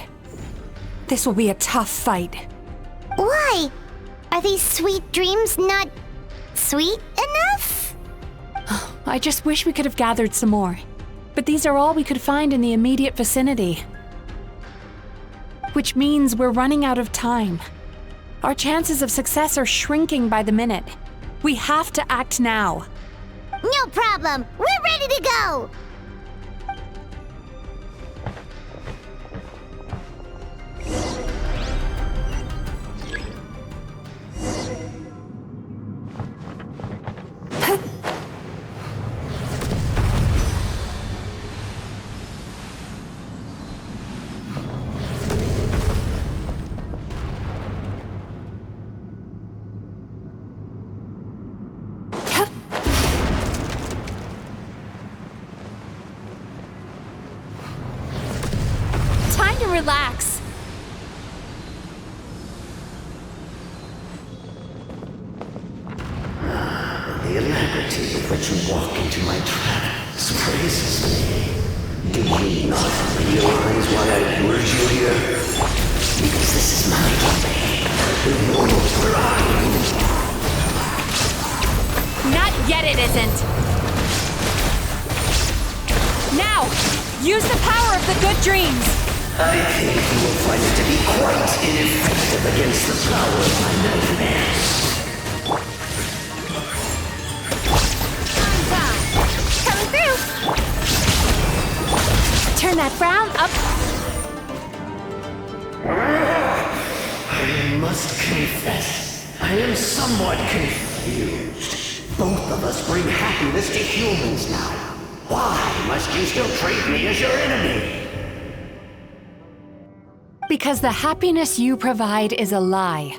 This will be a tough fight. Why? Are these sweet dreams not sweet enough? I just wish we could have gathered some more. But these are all we could find in the immediate vicinity. Which means we're running out of time. Our chances of success are shrinking by the minute. We have to act now. No problem. We're ready to go. Relax. The alacrity with which you walk into my trap surprises me. Do you not realize why I lured you here? Because this is my domain. The world where I am. Not yet it isn't. Now, use the power of the good dreams. I think you will find it to be quite ineffective against the power of my nightmares. Coming through. Turn that frown up. I must confess, I am somewhat confused. Both of us bring happiness to humans now. Why must you still treat me as your enemy? Because the happiness you provide is a lie.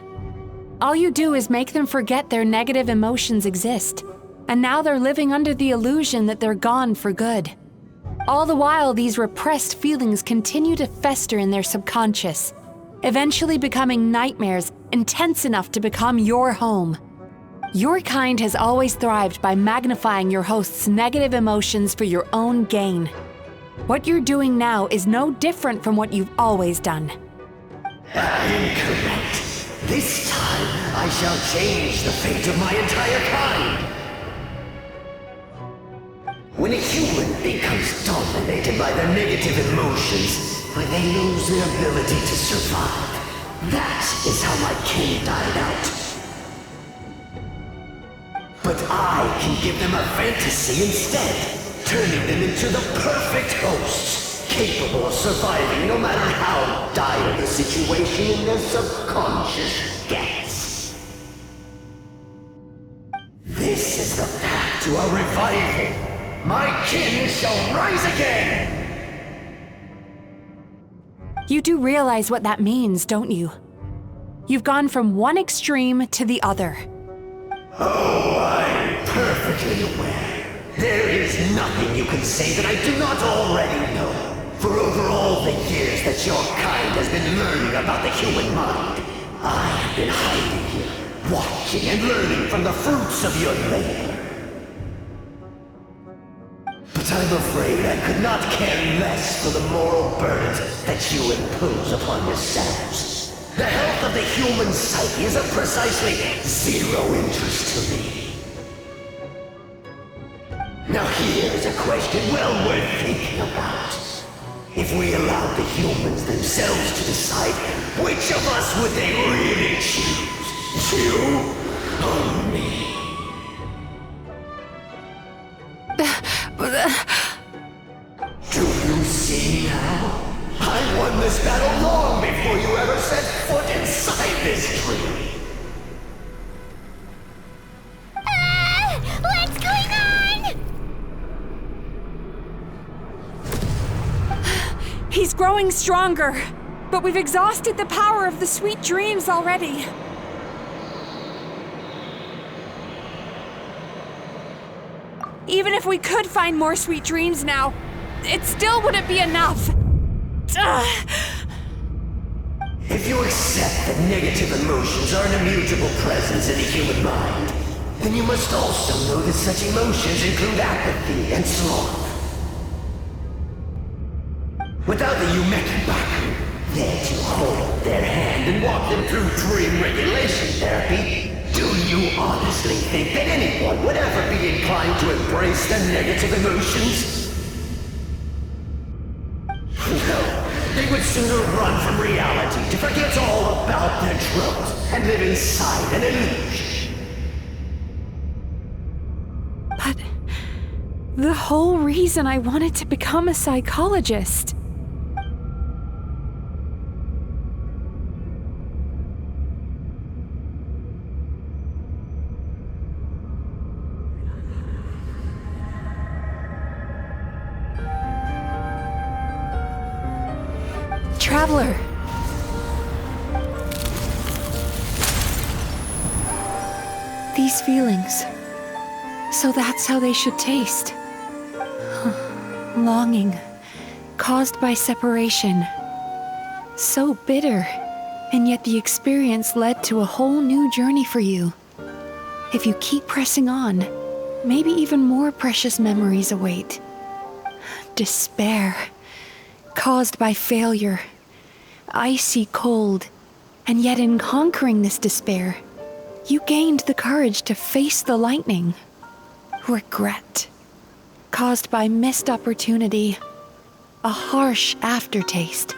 All you do is make them forget their negative emotions exist, and now they're living under the illusion that they're gone for good. All the while, these repressed feelings continue to fester in their subconscious, eventually becoming nightmares intense enough to become your home. Your kind has always thrived by magnifying your host's negative emotions for your own gain. What you're doing now is no different from what you've always done. I am correct. This time, I shall change the fate of my entire kind. When a human becomes dominated by their negative emotions, when they lose their ability to survive, that is how my kin died out. But I can give them a fantasy instead, turning them into the perfect hosts, capable of surviving no matter how dire the situation in their subconscious gets. This is the path to our revival. My kin shall rise again! You do realize what that means, don't you? You've gone from one extreme to the other. Oh, I'm perfectly aware. There is nothing you can say that I do not already know. For over all the years that your kind has been learning about the human mind, I have been hiding here, watching and learning from the fruits of your labor. But I'm afraid I could not care less for the moral burdens that you impose upon yourselves. The health of the human psyche is of precisely zero interest to me. Now here's a question well worth thinking about. If we allowed the humans themselves to decide, which of us would they really choose? You or me? Do you see now? I won this battle long before you ever set foot inside this tree. What's going on? He's growing stronger, but we've exhausted the power of the sweet dreams already. Even if we could find more sweet dreams now, it still wouldn't be enough. If you accept that negative emotions are an immutable presence in the human mind, then you must also know that such emotions include apathy and sloth. Without the Yumekibaku there to hold their hand and walk them through dream regulation therapy, do you honestly think that anyone would ever be inclined to embrace the negative emotions? No. They would sooner run from reality to forget all about their troubles and live inside an illusion. But the whole reason I wanted to become a psychologist. Traveler. These feelings. So that's how they should taste. Longing, caused by separation. So bitter, and yet the experience led to a whole new journey for you. If you keep pressing on, maybe even more precious memories await. Despair, caused by failure. Icy cold, and yet in conquering this despair, you gained the courage to face the lightning. Regret, caused by missed opportunity, a harsh aftertaste.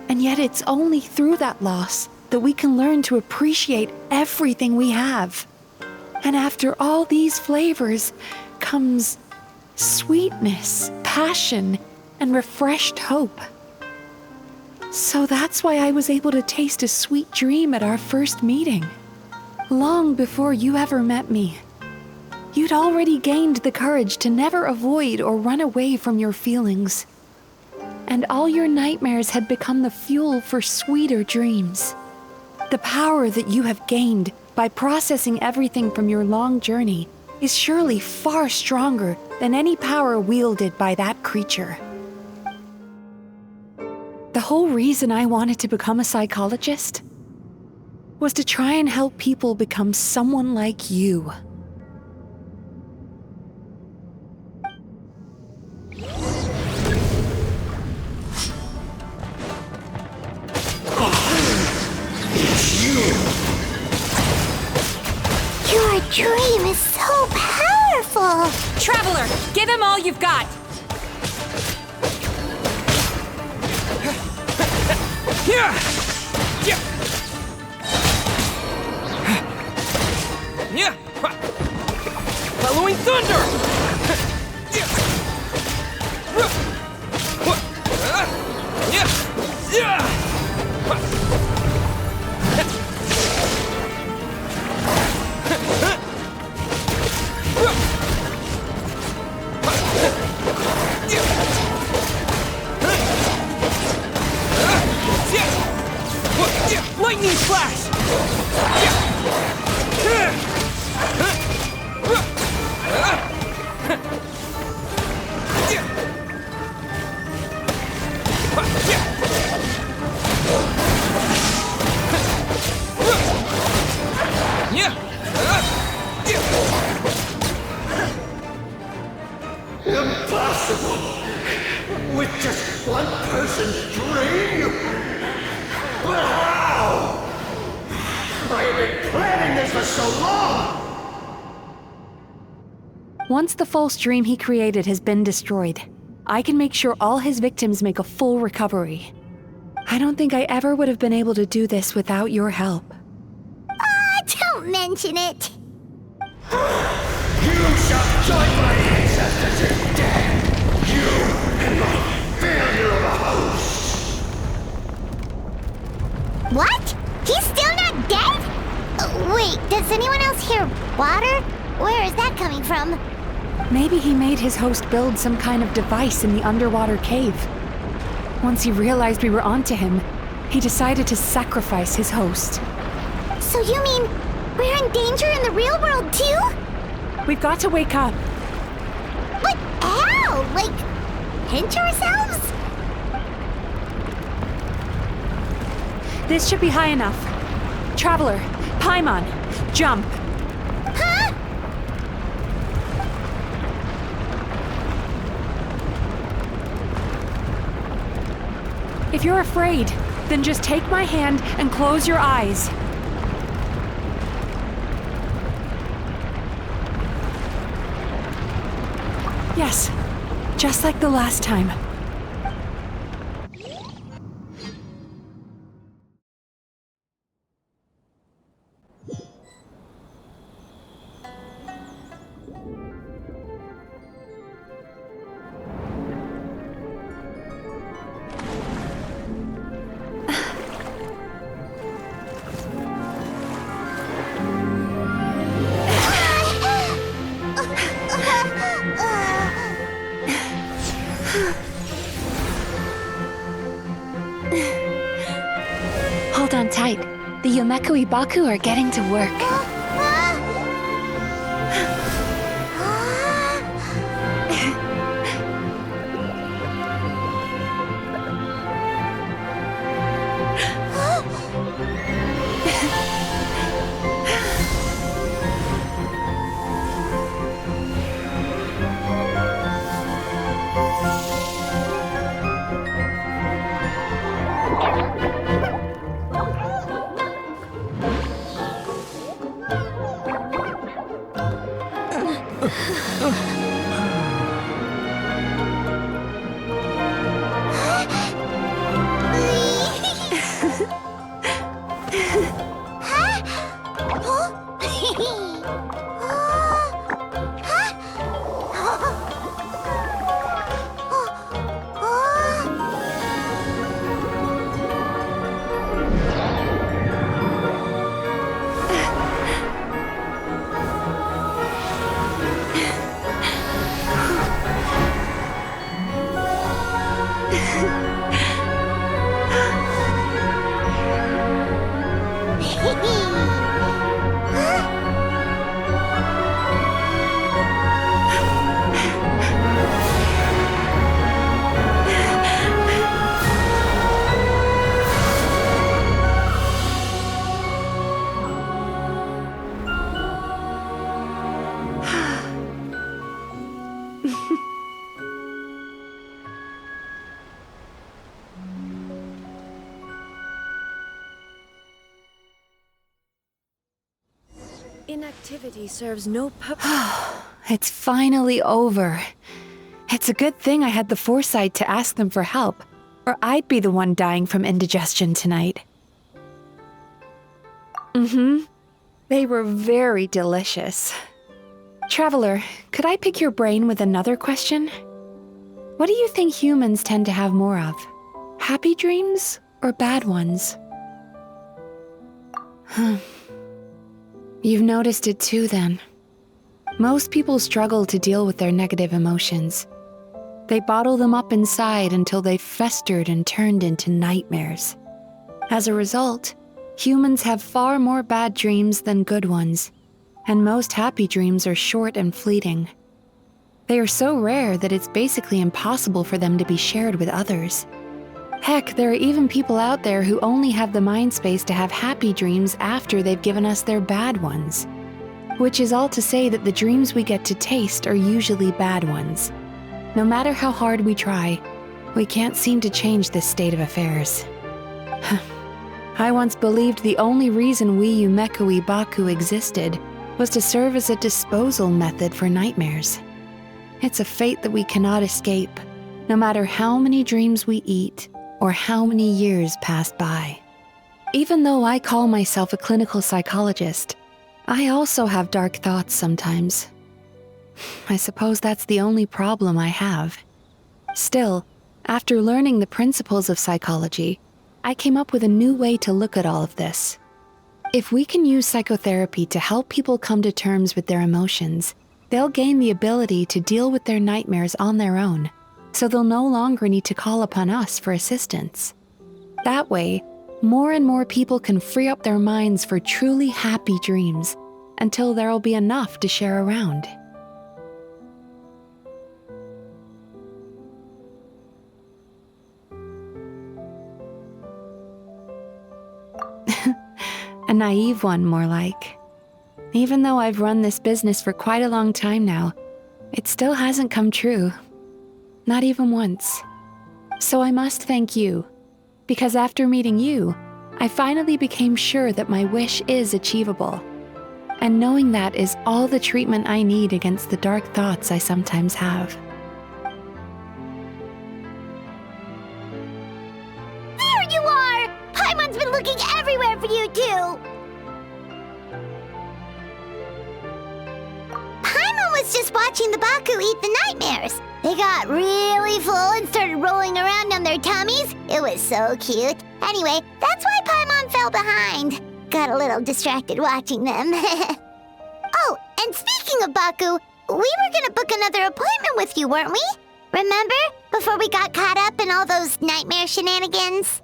And yet it's only through that loss that we can learn to appreciate everything we have. And after all these flavors comes sweetness, passion, and refreshed hope. So that's why I was able to taste a sweet dream at our first meeting. Long before you ever met me. You'd already gained the courage to never avoid or run away from your feelings. And all your nightmares had become the fuel for sweeter dreams. The power that you have gained by processing everything from your long journey is surely far stronger than any power wielded by that creature. The whole reason I wanted to become a psychologist was to try and help people become someone like you. It's you! Your dream is so powerful! Traveler, give him all you've got! Yeah! Yeah! Yeah! Following thunder! Yeah! Lightning flash! Impossible! With just one person's dream? But how? I have been planning this for so long! Once the false dream he created has been destroyed, I can make sure all his victims make a full recovery. I don't think I ever would have been able to do this without your help. Don't mention it. You shall join my ancestors in death! You and my failure of a host! What? He's still not dead? Wait, does anyone else hear water? Where is that coming from? Maybe he made his host build some kind of device in the underwater cave. Once he realized we were onto him, he decided to sacrifice his host. So you mean we're in danger in the real world too? We've got to wake up. But how? Like, pinch ourselves? This should be high enough. Traveler, Paimon, jump. Huh? If you're afraid, then just take my hand and close your eyes. Yes, just like the last time. Hold on tight. The Yomekui Baku are getting to work. Inactivity serves no purpose. It's finally over. It's a good thing I had the foresight to ask them for help, or I'd be the one dying from indigestion tonight. They were very delicious. Traveler, could I pick your brain with another question? What do you think humans tend to have more of? Happy dreams or bad ones? You've noticed it too, then. Most people struggle to deal with their negative emotions. They bottle them up inside until they've festered and turned into nightmares. As a result, humans have far more bad dreams than good ones, and most happy dreams are short and fleeting. They are so rare that it's basically impossible for them to be shared with others. Heck, there are even people out there who only have the mind space to have happy dreams after they've given us their bad ones. Which is all to say that the dreams we get to taste are usually bad ones. No matter how hard we try, we can't seem to change this state of affairs. I once believed the only reason we Yomekui Baku existed was to serve as a disposal method for nightmares. It's a fate that we cannot escape, no matter how many dreams we eat or how many years pass by. Even though I call myself a clinical psychologist, I also have dark thoughts sometimes. I suppose that's the only problem I have. Still, after learning the principles of psychology, I came up with a new way to look at all of this. If we can use psychotherapy to help people come to terms with their emotions, they'll gain the ability to deal with their nightmares on their own, so they'll no longer need to call upon us for assistance. That way, more and more people can free up their minds for truly happy dreams until there'll be enough to share around. naive one, more like. Even though I've run this business for quite a long time now, it still hasn't come true. Not even once. So I must thank you, because after meeting you, I finally became sure that my wish is achievable. And knowing that is all the treatment I need against the dark thoughts I sometimes have. There you are! Paimon's been looking everywhere for you, too! Paimon was just watching the Baku eat the nightmares. They got really full and started rolling around on their tummies. It was so cute. Anyway, that's why Paimon fell behind. Got a little distracted watching them. Oh, and speaking of Baku, we were gonna book another appointment with you, weren't we? Remember? Before we got caught up in all those nightmare shenanigans?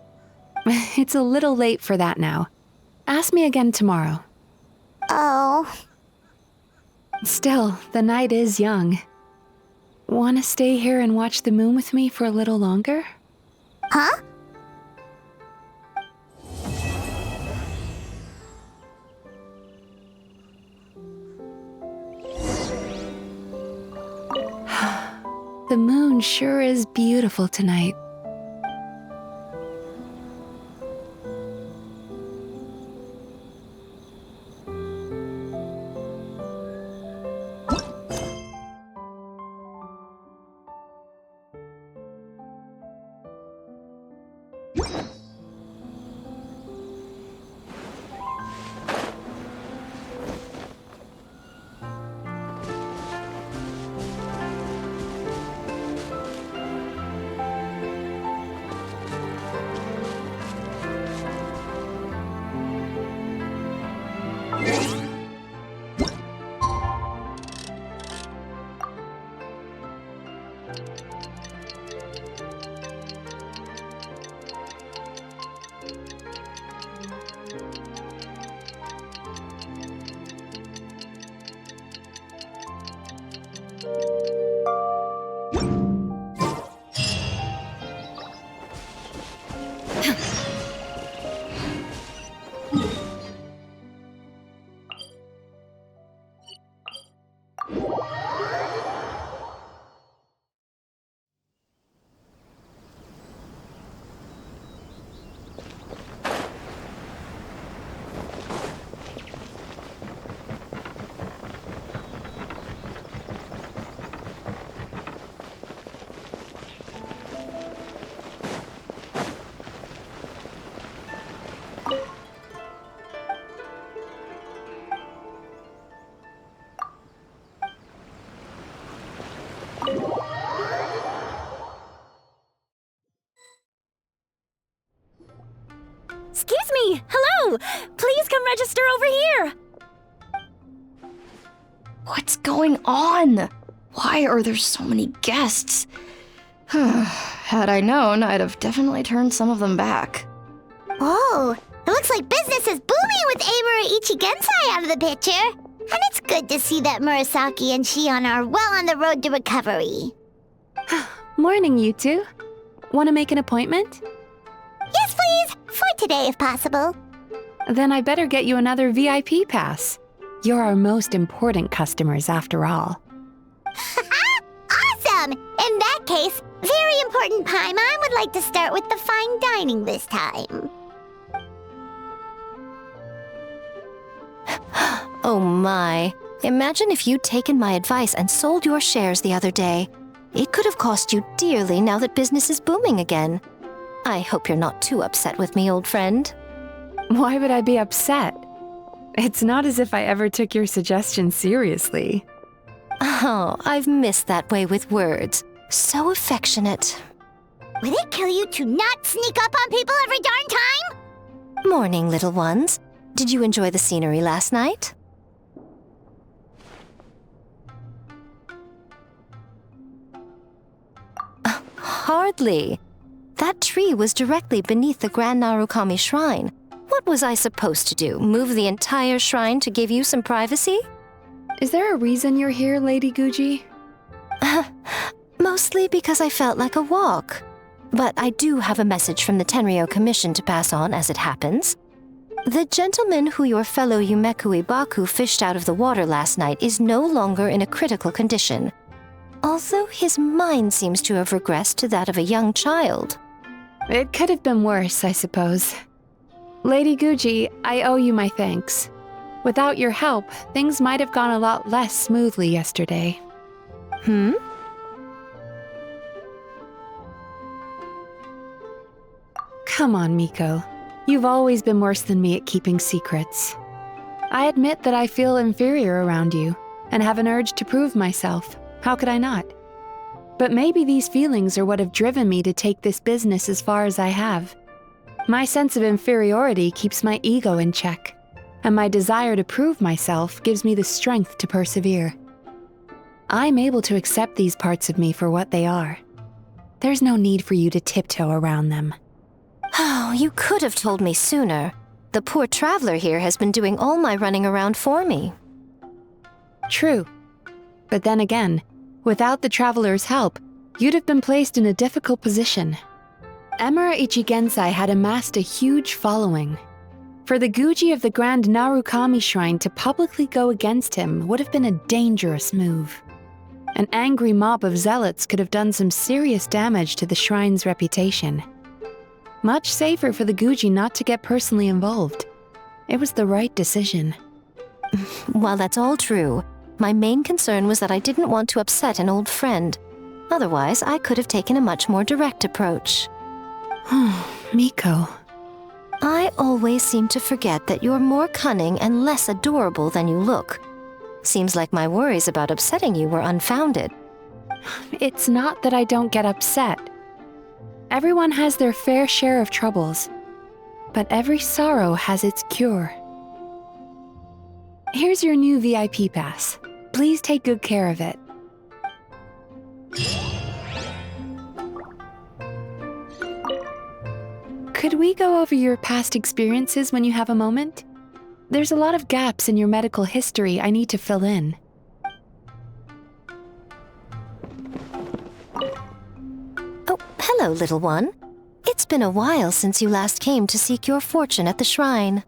It's a little late for that now. Ask me again tomorrow. Oh. Still, the night is young. Wanna stay here and watch the moon with me for a little longer? Huh? The moon sure is beautiful tonight. Excuse me! Hello! Please come register over here! What's going on? Why are there so many guests? Had I known, I'd have definitely turned some of them back. Whoa! It looks like business is booming with Amura Ichigensai out of the picture. And it's good to see that Murasaki and Shion are well on the road to recovery. Morning, you two. Want to make an appointment? Yes, please! For today, if possible. Then I better get you another VIP pass. You're our most important customers, after all. Awesome! In that case, very important Paimon would like to start with the fine dining this time. Oh my. Imagine if you'd taken my advice and sold your shares the other day. It could have cost you dearly now that business is booming again. I hope you're not too upset with me, old friend. Why would I be upset? It's not as if I ever took your suggestion seriously. Oh, I've missed that way with words. So affectionate. Would it kill you to not sneak up on people every darn time? Morning, little ones. Did you enjoy the scenery last night? Hardly. That tree was directly beneath the Grand Narukami Shrine. What was I supposed to do? Move the entire shrine to give you some privacy? Is there a reason you're here, Lady Guji? Mostly because I felt like a walk. But I do have a message from the Tenryo Commission to pass on as it happens. The gentleman who your fellow Yumeku Ibaku fished out of the water last night is no longer in a critical condition, although his mind seems to have regressed to that of a young child. It could have been worse, I suppose. Lady Guji, I owe you my thanks. Without your help, things might have gone a lot less smoothly yesterday. Come on, Miko. You've always been worse than me at keeping secrets. I admit that I feel inferior around you, and have an urge to prove myself. How could I not? But maybe these feelings are what have driven me to take this business as far as I have. My sense of inferiority keeps my ego in check, and my desire to prove myself gives me the strength to persevere. I'm able to accept these parts of me for what they are. There's no need for you to tiptoe around them. Oh, you could have told me sooner. The poor traveler here has been doing all my running around for me. True. But then again, without the traveler's help, you'd have been placed in a difficult position. Emura Ichigensai had amassed a huge following. For the Guji of the Grand Narukami Shrine to publicly go against him would have been a dangerous move. An angry mob of zealots could have done some serious damage to the shrine's reputation. Much safer for the Guji not to get personally involved. It was the right decision. While that's all true, my main concern was that I didn't want to upset an old friend. Otherwise, I could have taken a much more direct approach. Miko. I always seem to forget that you're more cunning and less adorable than you look. Seems like my worries about upsetting you were unfounded. It's not that I don't get upset. Everyone has their fair share of troubles, but every sorrow has its cure. Here's your new VIP pass. Please take good care of it. Could we go over your past experiences when you have a moment? There's a lot of gaps in your medical history I need to fill in. Oh, hello, little one. It's been a while since you last came to seek your fortune at the shrine.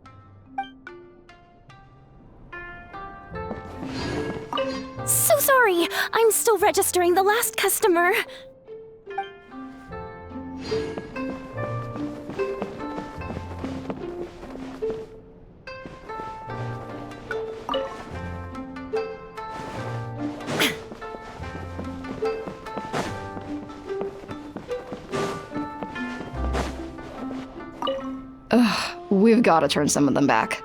So sorry! I'm still registering the last customer. Ugh, we've got to turn some of them back.